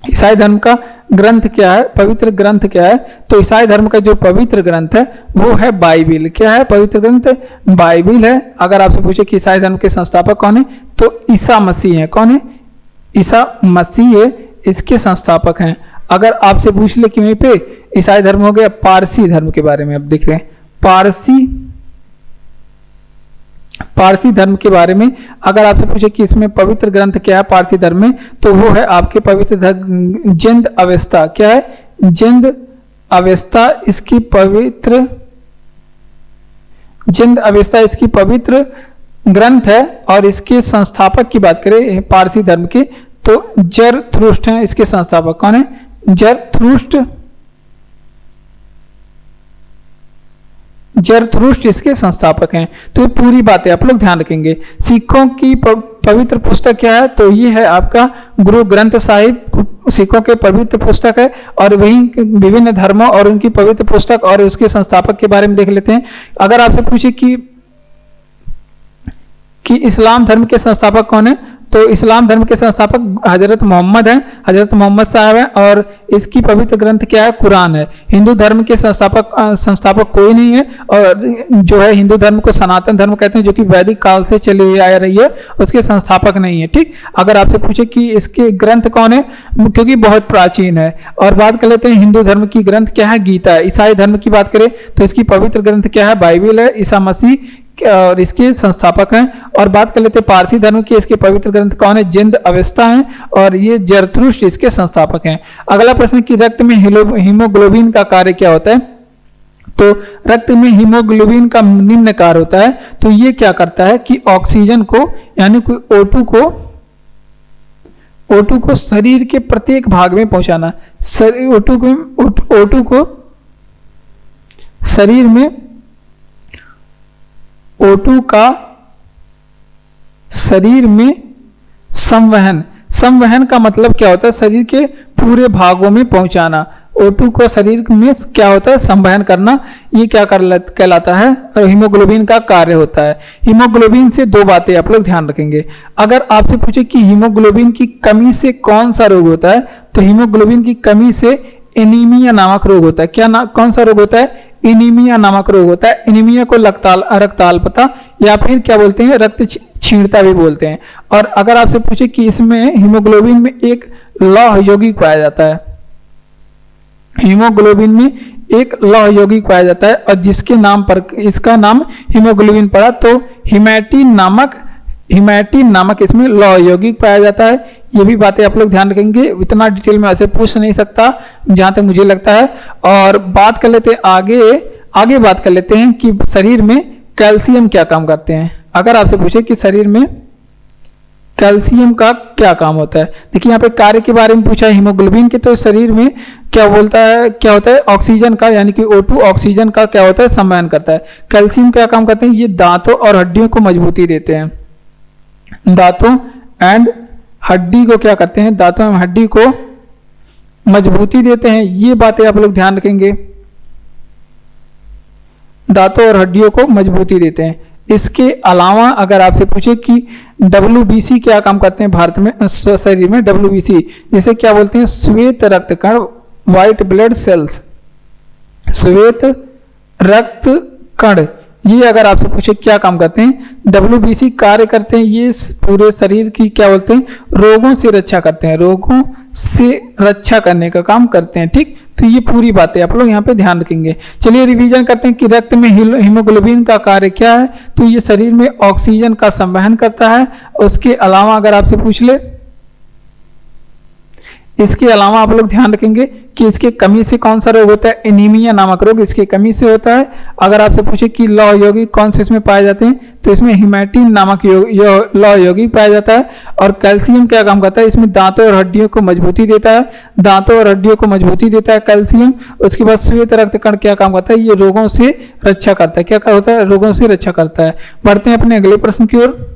ईसाई धर्म का ग्रंथ क्या है, पवित्र ग्रंथ क्या है, तो ईसाई धर्म का जो पवित्र ग्रंथ है वो है बाइबिल। क्या है पवित्र ग्रंथ? बाइबिल है। अगर आपसे पूछे कि ईसाई धर्म के संस्थापक कौन है, तो ईसा मसीह है। कौन है? ईसा मसीह है, इसके संस्थापक हैं। अगर आपसे पूछ ले कि वहीं पे ईसाई धर्म हो गया, पारसी धर्म के बारे में अब देख रहे हैं। पारसी धर्म के बारे में अगर आपसे पूछे कि इसमें पवित्र ग्रंथ क्या है पारसी धर्म में, तो वो है आपके पवित्र जिंद अवेस्ता। क्या है? जिंद अवेस्ता इसकी पवित्र, जिंद अवेस्ता इसकी पवित्र ग्रंथ है। और इसके संस्थापक की बात करें पारसी धर्म के, तो जरथुष्ट्र हैं इसके संस्थापक। कौन है? जरथुष्ट्र इसके संस्थापक हैं। तो ये पूरी बातें आप लोग ध्यान रखेंगे। सिखों की पवित्र पुस्तक क्या है, तो ये है आपका गुरु ग्रंथ साहिब, सिखों के पवित्र पुस्तक है। और वहीं विभिन्न धर्मों और उनकी पवित्र पुस्तक और उसके संस्थापक के बारे में देख लेते हैं। अगर आपसे पूछे कि इस्लाम धर्म के संस्थापक कौन है, तो इस्लाम धर्म के संस्थापक हजरत मोहम्मद हैं, हजरत मोहम्मद साहब हैं। और इसकी पवित्र ग्रंथ क्या है? कुरान है। हिंदू धर्म के संस्थापक कोई नहीं है। और जो है हिंदू धर्म को सनातन धर्म कहते हैं, जो कि वैदिक काल से चली आ रही है, उसके संस्थापक नहीं है। ठीक, अगर आपसे पूछे कि इसके ग्रंथ कौन है, क्योंकि बहुत प्राचीन है। और बात कर लेते हैं हिंदू धर्म की ग्रंथ क्या है? गीता है। ईसाई धर्म की बात करें तो इसकी पवित्र ग्रंथ क्या है? बाइबिल है। ईसा मसीह और इसके संस्थापक हैं। और बात कर लेते हैं पारसी धर्म की, इसके पवित्र ग्रंथ कौन है? जिंद अवेस्ता हैं। और ये जरथुष्ट्र इसके संस्थापक हैं। अगला प्रश्न कि रक्त में हीमोग्लोबिन का कार्य क्या होता है, तो रक्त में हीमोग्लोबिन का निम्न कार्य होता है। तो ये क्या करता है कि ऑक्सीजन को, यानी कोई O2 को शरीर के प्रत्येक भाग में पहुंचाना। O2 को शरीर में, O2 का शरीर में संवहन का मतलब क्या होता है? शरीर के पूरे भागों में पहुंचाना। O2 को शरीर में क्या होता है? संवहन करना। ये क्या कहलाता है? और हीमोग्लोबिन का कार्य होता है। हीमोग्लोबिन से दो बातें आप लोग ध्यान रखेंगे। अगर आपसे पूछे कि हीमोग्लोबिन की कमी से कौन सा रोग होता है, तो हीमोग्लोबिन की कमी से एनीमिया नामक रोग होता है। कौन सा रोग होता है? एनीमिया नामक रोग होता है। एनीमिया को रक्ताल्पता या फिर क्या बोलते हैं? रक्त क्षीणता भी बोलते हैं। और अगर आपसे पूछे कि इसमें हीमोग्लोबिन में एक लौह यौगिक पाया जाता है, हीमोग्लोबिन में एक लौह यौगिक पाया जाता है, और जिसके नाम पर इसका नाम हीमोग्लोबिन पड़ा, तो हिमैटिन नामक इसमें लौह यौगिक पाया जाता है। ये भी बातें आप लोग ध्यान रखेंगे। इतना डिटेल में ऐसे पूछ नहीं सकता जहां तक मुझे लगता है। और बात कर लेते हैं आगे बात कर लेते हैं कि शरीर में कैल्शियम क्या काम करते हैं। अगर आपसे पूछे कि शरीर में कैल्शियम का क्या काम होता है, देखिए यहाँ पे कार्य के बारे में पूछा है हीमोग्लोबिन के, तो शरीर में क्या होता है? ऑक्सीजन का, यानी कि O2 ऑक्सीजन का क्या होता है? संवहन करता है। कैल्शियम क्या काम करते हैं? ये दांतों और हड्डियों को मजबूती देते हैं। दांतों एंड हड्डी को क्या करते हैं? दांतों एवं हड्डी को मजबूती देते हैं। ये बातें आप लोग ध्यान रखेंगे। दांतों और हड्डियों को मजबूती देते हैं। इसके अलावा अगर आपसे पूछे कि WBC क्या काम करते हैं भारत में, शरीर में WBC जिसे क्या बोलते हैं? श्वेत रक्त कण, व्हाइट ब्लड सेल्स, श्वेत रक्त कण। ये अगर आपसे पूछे क्या काम करते हैं, WBC कार्य करते हैं। ये पूरे शरीर की क्या बोलते हैं? रोगों से रक्षा करते हैं, रोगों से रक्षा करने का काम करते हैं। ठीक, तो ये पूरी बातें आप लोग यहाँ पे ध्यान रखेंगे। चलिए रिवीजन करते हैं कि रक्त में हीमोग्लोबिन का कार्य क्या है। तो ये शरीर में ऑक्सीजन का संवहन करता है। उसके अलावा अगर आपसे पूछ ले इसके अलावा आप लोग ध्यान रखेंगे कि इसके कमी से कौन सा रोग होता है, एनीमिया नामक रोग इसकी कमी से होता है। अगर आपसे पूछे कि लौह यौगिक कौन से इसमें पाए जाते हैं, तो इसमें हिमैटिन नामक लौह यौगिक पाया जाता है। और कैल्शियम क्या काम करता है, इसमें दांतों और हड्डियों को मजबूती देता है, दांतों और हड्डियों को मजबूती देता है कैल्शियम। उसके बाद श्वेत रक्त कण क्या काम करता है, ये रोगों से रक्षा करता है। क्या होता है, रोगों से रक्षा करता है। बढ़ते हैं अपने अगले प्रश्न की ओर।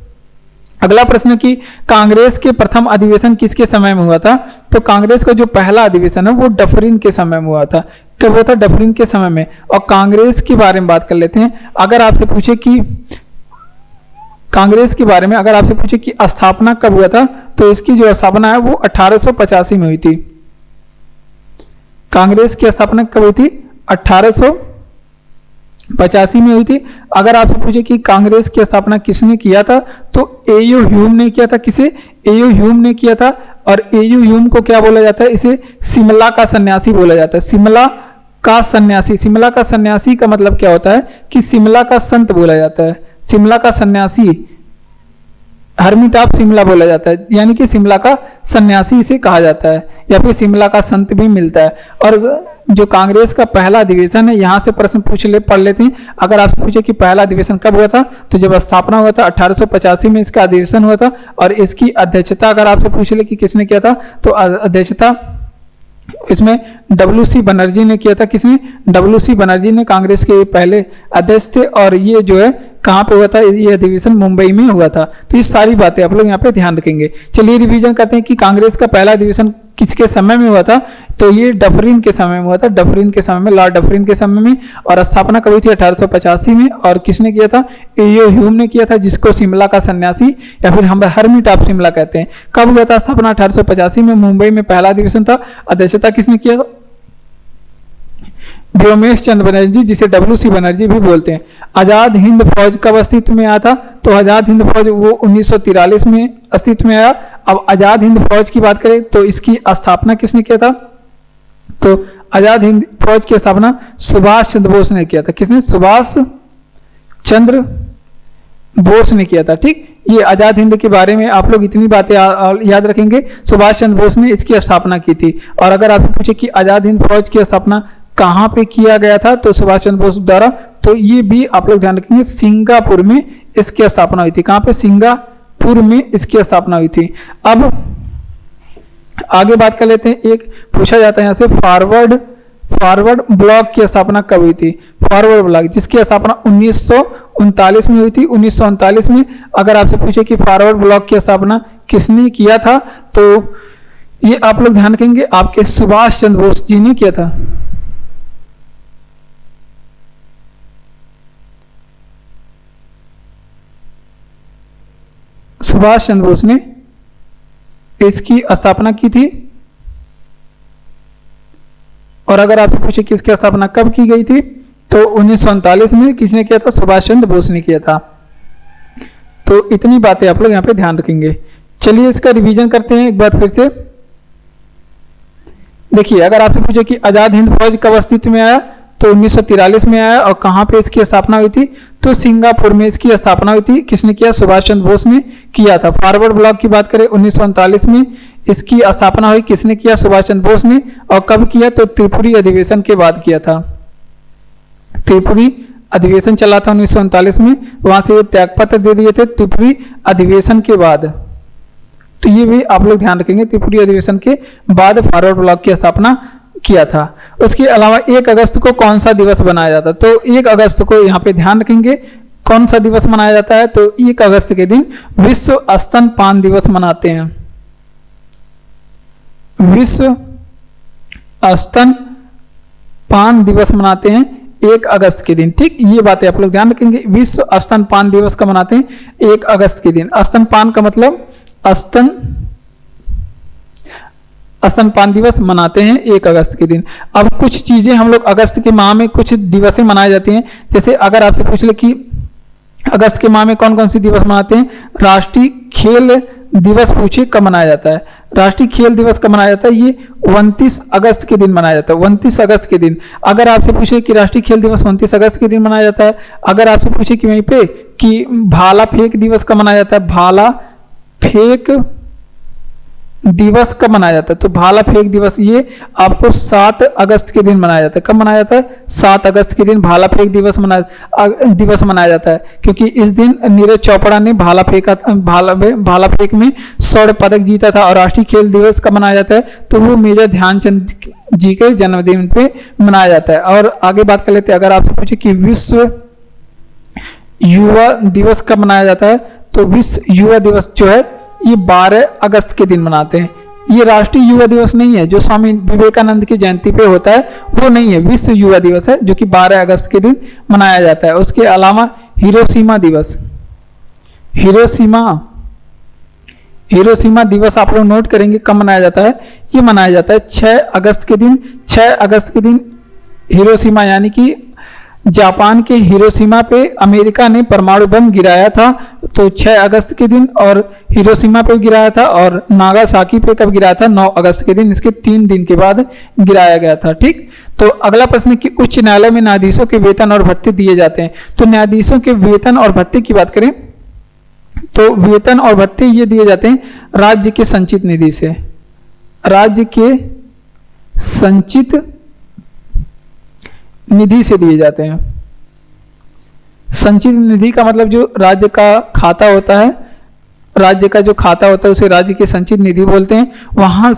अगला प्रश्न कि कांग्रेस के प्रथम अधिवेशन किसके समय में हुआ था, तो कांग्रेस का जो पहला अधिवेशन है वो डफरिन के समय में हुआ था। कब हुआ था, डफरिन के समय में। और कांग्रेस के बारे में बात कर लेते हैं। अगर आपसे पूछे कि कांग्रेस के बारे में अगर आपसे पूछे कि स्थापना कब हुआ था, तो इसकी जो स्थापना है वो 1885 में हुई थी। कांग्रेस की स्थापना कब हुई थी, 1885 में हुई थी। अगर आपसे पूछे कि कांग्रेस की स्थापना किसने किया था, तो एयू ह्यूम ने किया था। किसे, एयू ह्यूम ने किया था। और एयू ह्यूम को क्या बोला जाता है, इसे शिमला का सन्यासी बोला जाता है। शिमला का सन्यासी, शिमला का सन्यासी का मतलब क्या होता है कि शिमला का संत बोला जाता है। शिमला का सन्यासी, हर्मिट ऑफ शिमला बोला जाता है, यानी कि शिमला का सन्यासी इसे कहा जाता है, या फिर शिमला का संत भी मिलता है। और जो कांग्रेस का पहला अधिवेशन है, यहाँ से प्रश्न पढ़ लेते हैं। अगर आपसे पूछे कि पहला अधिवेशन कब हुआ था, तो जब स्थापना हुआ था 1885 में इसका अधिवेशन हुआ था। और इसकी अध्यक्षता अगर आपसे पूछ ले कि किसने किया था, तो अध्यक्षता इसमें डब्ल्यू.सी. बनर्जी ने किया था। किसने, डब्ल्यू.सी. बनर्जी ने कांग्रेस के पहले अध्यक्ष थे। और ये जो है कहाँ पे हुआ था, ये अधिवेशन मुंबई में हुआ था। तो ये सारी बातें आप लोग यहाँ पे ध्यान रखेंगे। चलिए रिवीजन करते हैं कि कांग्रेस का पहला अधिवेशन किसके समय में हुआ था, तो ये डफरिन के समय में हुआ था। डफरिन के समय में, लॉर्ड डफरिन के समय में। और स्थापना कब हुई थी, 1885 में। और किसने किया था, एयू ह्यूम ने किया था, जिसको शिमला का सन्यासी या फिर हम हर्मिट ऑफ शिमला कहते हैं। कब हुआ था स्थापना, 1885 में, मुंबई में पहला अधिवेशन था। अध्यक्षता किसने किया था, व्योमेश चंद्र बनर्जी, जिसे डब्ल्यू.सी. बनर्जी भी बोलते हैं। आजाद हिंद फौज कब अस्तित्व में आया था, तो आजाद हिंद फौज वो 1943 में अस्तित्व में आया। अब आजाद हिंद फौज की बात करें तो इसकी स्थापना किसने किया था, तो आजाद हिंद फौज की स्थापना सुभाष चंद्र बोस ने किया था। किसने, सुभाष चंद्र बोस ने किया था। ठीक, ये आजाद हिंद के बारे में आप लोग इतनी बातें याद रखेंगे, सुभाष चंद्र बोस ने इसकी स्थापना की थी। और अगर आपसे पूछे कि आजाद हिंद फौज की स्थापना कहां पे किया गया था, तो सुभाष चंद्र बोस द्वारा, तो ये भी आप लोग ध्यान रखेंगे, सिंगापुर में इसकी स्थापना हुई थी। कहां पे, सिंगापुर में इसकी स्थापना हुई थी। अब आगे बात कर लेते हैं। एक पूछा जाता है यहां से, फॉरवर्ड ब्लॉक की स्थापना कब हुई थी, फॉरवर्ड ब्लॉक जिसकी स्थापना 1939 में हुई थी। 1939 में अगर आपसे पूछे कि फॉरवर्ड ब्लॉक की स्थापना किसने किया था, तो ये आप लोग ध्यान रखेंगे, आपके सुभाष चंद्र बोस जी ने किया था। सुभाष चंद्र बोस ने इसकी स्थापना की थी। और अगर आपसे पूछे कि इसकी स्थापना कब की गई थी, तो 1939 में किसने किया था, सुभाष चंद्र बोस ने किया था। तो इतनी बातें आप लोग यहाँ पे ध्यान रखेंगे। चलिए इसका रिवीजन करते हैं एक बार फिर से। देखिए, अगर आपसे पूछे कि आजाद हिंद फौज कब अस्तित्व में आया, तो 1943 में आया। और कहां पे इसकी स्थापना हुई थी, तो सिंगापुर में इसकी स्थापना हुई थी। किसने किया, सुभाष चंद्र बोस ने किया था। फॉरवर्ड ब्लॉक की बात करें, 1939 में इसकी स्थापना हुई, किसने किया, सुभाष चंद्र बोस ने। और कब किया, तो त्रिपुरी अधिवेशन के बाद किया था। त्रिपुरी अधिवेशन चला था 1939 में, वहां से त्यागपत्र दे दिए थे त्रिपुरी अधिवेशन के बाद। तो ये भी आप लोग ध्यान रखेंगे, त्रिपुरी अधिवेशन के बाद फॉरवर्ड ब्लॉक की स्थापना किया था। उसके अलावा 1 अगस्त को कौन सा दिवस मनाया जाता है, तो 1 अगस्त को यहाँ पे ध्यान रखेंगे कौन सा दिवस मनाया जाता है, तो 1 अगस्त के दिन विश्व स्तनपान दिवस मनाते हैं। विश्व स्तनपान दिवस मनाते हैं 1 अगस्त के दिन। ठीक, ये बातें आप लोग ध्यान रखेंगे। विश्व स्तनपान दिवस का मनाते हैं 1 अगस्त के दिन। स्तनपान का मतलब स्तनपान दिवस मनाते हैं 1 अगस्त के दिन। अब कुछ चीजें हम लोग अगस्त के माह में कुछ दिवसें मनाई जाती हैं। जैसे अगर आपसे पूछ ले कि अगस्त के माह में कौन कौन सी दिवस मनाते हैं, राष्ट्रीय खेल दिवस पूछे कब मनाया जाता है, राष्ट्रीय खेल दिवस कब मनाया जाता है, ये 29 अगस्त के दिन मनाया जाता है। 29 अगस्त के दिन। अगर आपसे पूछे कि राष्ट्रीय खेल दिवस 29 अगस्त के दिन मनाया जाता है। अगर आपसे पूछे कि वहीं पे कि भाला फेंक दिवस कब मनाया जाता है, भाला फेंक दिवस कब मनाया जाता है? तो भाला फेंक दिवस ये आपको 7 अगस्त के दिन मनाया जाता है। कब मनाया जाता है? 7 अगस्त के दिन भाला फेंक दिवस मनाया जाता है, क्योंकि इस दिन नीरज चोपड़ा ने भाला फेंक में स्वर्ण पदक जीता था। और राष्ट्रीय खेल दिवस कब मनाया जाता है? तो वो मेजर ध्यानचंद जी के जन्मदिन पे मनाया जाता है। और आगे बात कर लेते हैं, अगर आपसे पूछे कि विश्व युवा दिवस कब मनाया जाता है? तो विश्व युवा दिवस जो है ये 12 अगस्त के दिन मनाते हैं। ये राष्ट्रीय युवा दिवस नहीं है जो स्वामी विवेकानंद की जयंती पे होता है, वो नहीं है, विश्व युवा दिवस है जो कि 12 अगस्त के दिन मनाया जाता है। उसके अलावा हिरोशिमा दिवस, हिरोशिमा दिवस आप लोग नोट करेंगे कब मनाया जाता है? ये मनाया जाता है 6 अगस्त के दिन। 6 अगस्त के दिन हिरोशिमा यानी कि जापान के हिरोशिमा पे अमेरिका ने परमाणु बम गिराया था, तो 6 अगस्त के दिन। और हिरोशिमा पे गिराया था, और नागासाकी पे कब गिराया था? 9 अगस्त के दिन। इसके 3 दिन के बाद गिराया गया था। ठीक, तो अगला प्रश्न है कि उच्च न्यायालय में न्यायाधीशों के वेतन और भत्ते दिए जाते हैं। तो न्यायाधीशों के वेतन और भत्ते की बात करें तो वेतन और भत्ते ये दिए जाते हैं राज्य के संचित निधि से। राज्य के संचित निधि से दिए जाते हैं। संचित निधि का मतलब जो राज्य का खाता होता है, राज्य का जो खाता होता है उसे राज्य की संचित निधि बोलते हैं। वहां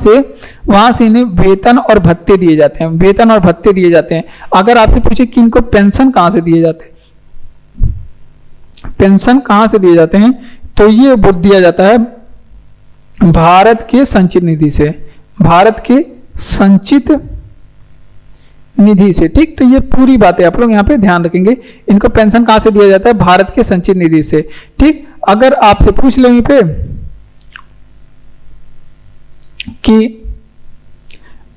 से इन्हें वेतन और भत्ते दिए जाते हैं। वेतन और भत्ते दिए जाते हैं। अगर आपसे पूछे कि इनको पेंशन कहां से दिए जाते हैं, पेंशन कहां से दिए जाते हैं, तो ये दिया जाता है भारत के संचित निधि से, भारत के संचित निधि से। ठीक, तो ये पूरी बातें आप लोग यहाँ पे ध्यान रखेंगे। इनको पेंशन कहां से दिया जाता है? भारत के संचित निधि से। ठीक, अगर आपसे पूछ ले पे कि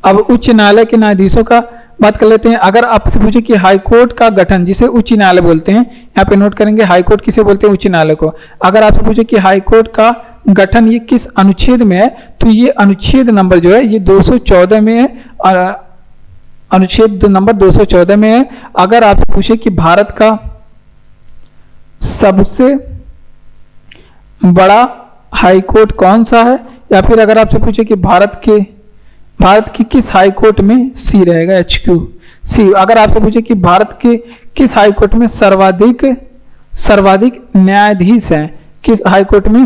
अब उच्च न्यायालय के न्यायाधीशों का बात कर लेते हैं। अगर आपसे पूछे कि हाईकोर्ट का गठन, जिसे उच्च न्यायालय बोलते हैं, यहाँ पे नोट करेंगे हाईकोर्ट किसे बोलते हैं? उच्च न्यायालय को। अगर आपसे पूछे कि हाईकोर्ट का गठन ये किस अनुच्छेद में है, तो ये अनुच्छेद नंबर जो है ये 214 में है, अनुच्छेद नंबर 214 में है। अगर आपसे पूछे कि भारत का सबसे बड़ा हाईकोर्ट कौन सा है, या फिर अगर आपसे पूछे कि भारत की किस हाईकोर्ट में सी रहेगा, HQ सी। अगर आपसे पूछे कि भारत के किस हाईकोर्ट में सर्वाधिक न्यायाधीश हैं, किस हाईकोर्ट में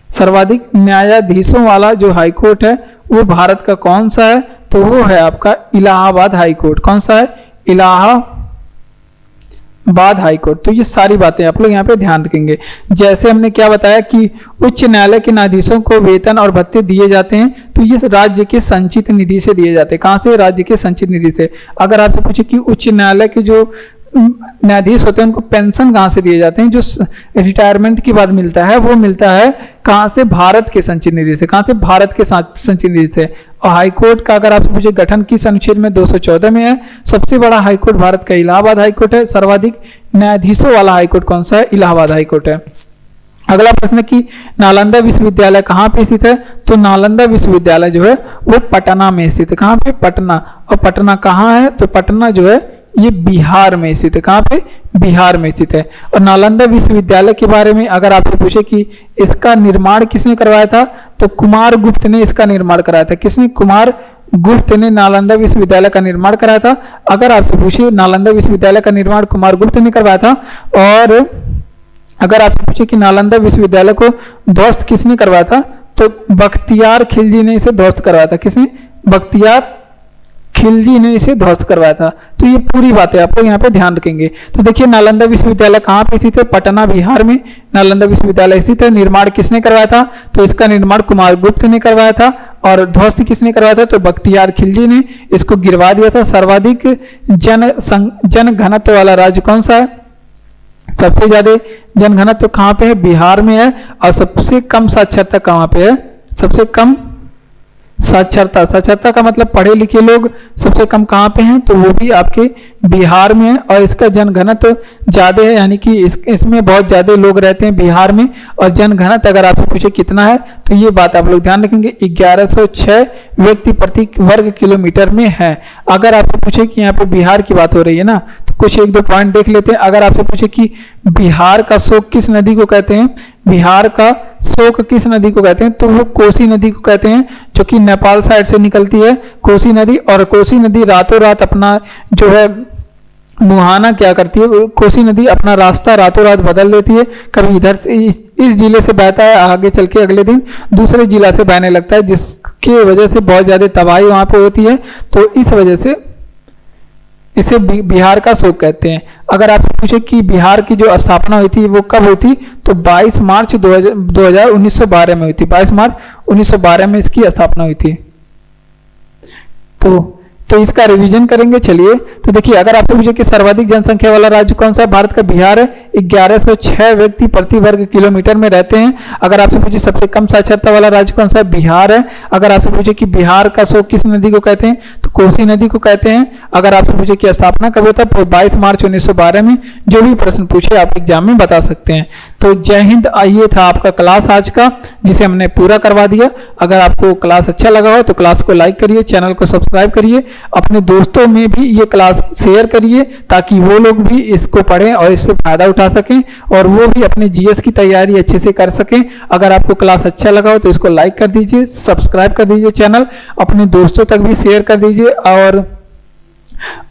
सर्वाधिक न्यायाधीशों वाला जो हाईकोर्ट है वो भारत का कौन सा है, तो वो है आपका इलाहाबाद हाईकोर्ट। कौन सा है? इलाहाबाद हाईकोर्ट। तो ये सारी बातें आप लोग यहाँ पे ध्यान रखेंगे। जैसे हमने क्या बताया कि उच्च न्यायालय के न्यायाधीशों को वेतन और भत्ते दिए जाते हैं, तो ये राज्य के संचित निधि से दिए जाते हैं। कहां से? राज्य के संचित निधि से। अगर आपसे पूछे कि उच्च न्यायालय के जो न्यायाधीश होते हैं उनको पेंशन कहां से दिए जाते हैं, जो रिटायरमेंट के बाद मिलता है वो मिलता है कहां से? भारत के संचित निधि से। कहां से? भारत के संचित निधि से। और हाईकोर्ट का अगर आपसे पूछे गठन किस अनुच्छेद में? 214 में है। सबसे बड़ा हाईकोर्ट भारत का इलाहाबाद हाईकोर्ट है। सर्वाधिक न्यायाधीशों वाला हाईकोर्ट कौन सा है? इलाहाबाद हाईकोर्ट है। अगला प्रश्न कि नालंदा विश्वविद्यालय कहाँ पे स्थित है, तो नालंदा विश्वविद्यालय जो है वो पटना में स्थित है। कहाँ पे? पटना। और पटना कहाँ है? तो पटना जो है ये बिहार में स्थित है। कहाँ पे? बिहार में स्थित है। और नालंदा विश्वविद्यालय के बारे में अगर आपसे पूछे कि इसका निर्माण किसने करवाया था, तो कुमार गुप्त ने इसका निर्माण कराया था। किसने? कुमार गुप्त ने नालंदा विश्वविद्यालय का निर्माण कराया था। अगर आपसे पूछे नालंदा विश्वविद्यालय का निर्माण कुमार गुप्त ने करवाया था। और अगर आपसे पूछे कि नालंदा विश्वविद्यालय को ध्वस्त किसने करवाया था, तो बख्तियार खिलजी ने इसे ध्वस्त करवाया था। किसने? बख्तियार खिलजी ने इसे ध्वस्त करवाया था। तो ये पूरी बातें आप लोग यहाँ पे ध्यान रखेंगे। तो देखिए नालंदा विश्वविद्यालय कहाँ पे स्थित है? पटना बिहार में नालंदा विश्वविद्यालय स्थित है। निर्माण किसने करवाया था, तो इसका निर्माण कुमार गुप्त ने करवाया था। और ध्वस्त किसने करवाया था, तो बख्तियार खिलजी ने इसको गिरवा दिया था। सर्वाधिक जन घनत्व वाला राज्य कौन सा है? सबसे ज्यादा जनघनत्व कहाँ पे है? बिहार में है। और सबसे कम साक्षरता कहाँ पे है? सबसे कम साक्षरता का मतलब पढ़े लिखे लोग सबसे कम कहाँ पे हैं, तो वो भी आपके बिहार में है। और इसका जनघनत्व ज्यादा है, यानी कि इसमें बहुत ज्यादा लोग रहते हैं बिहार में। और जनघनत्व अगर आपसे पूछे कितना है, तो ये बात आप लोग ध्यान रखेंगे 1106 व्यक्ति प्रति वर्ग किलोमीटर में है। अगर आपसे पूछे कि यहाँ पे बिहार की बात हो रही है ना, तो कुछ एक दो पॉइंट देख लेते हैं। अगर आपसे पूछे कि बिहार का शोक किस नदी को कहते हैं, बिहार का शोक किस नदी को कहते हैं, तो वो कोसी नदी को कहते हैं, जो कि नेपाल साइड से निकलती है कोसी नदी। और कोसी नदी रातों रात अपना जो है मुहाना क्या करती है, कोसी नदी अपना रास्ता रातों रात बदल देती है। कभी इधर से इस जिले से बहता है, आगे चल के अगले दिन दूसरे जिला से बहने लगता है, जिसकी वजह से बहुत ज्यादा तबाही वहां पे होती है। तो इस वजह से इसे बिहार का शोक कहते हैं। अगर आपसे पूछे कि बिहार की जो स्थापना हुई थी वो कब हुई थी, तो 22 मार्च 1912 में हुई थी। 22 मार्च 1912 में इसकी स्थापना हुई थी। तो इसका रिवीजन करेंगे। चलिए, तो देखिए, अगर आपसे पूछे कि सर्वाधिक जनसंख्या वाला राज्य कौन सा है, भारत का बिहार है। 1106 व्यक्ति प्रति वर्ग किलोमीटर में रहते हैं। अगर आपसे पूछे सबसे कम साक्षरता वाला राज्य कौन सा है, बिहार है। अगर आपसे पूछे कि बिहार का शोक किस नदी को कहते हैं, तो कोसी नदी को कहते हैं। अगर आपसे पूछे कि स्थापना कब होता है, 22 मार्च 1912 में। जो भी प्रश्न पूछे आप एग्जाम में बता सकते हैं। तो जय हिंद। ये था आपका क्लास आज का, जिसे हमने पूरा करवा दिया। अगर आपको क्लास अच्छा लगा हो तो क्लास को लाइक करिए, चैनल को सब्सक्राइब करिए, अपने दोस्तों में भी ये क्लास शेयर करिए, ताकि वो लोग भी इसको पढ़ें और इससे फायदा उठा सकें और वो भी अपने जीएस की तैयारी अच्छे से कर सकें। अगर आपको क्लास अच्छा लगा हो तो इसको लाइक कर दीजिए, सब्सक्राइब कर दीजिए चैनल, अपने दोस्तों तक भी शेयर कर दीजिए।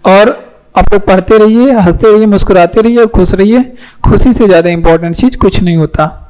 और आप लोग पढ़ते रहिए, हंसते रहिए, मुस्कुराते रहिए और खुश रहिए। खुशी से ज्यादा इंपॉर्टेंट चीज कुछ नहीं होता।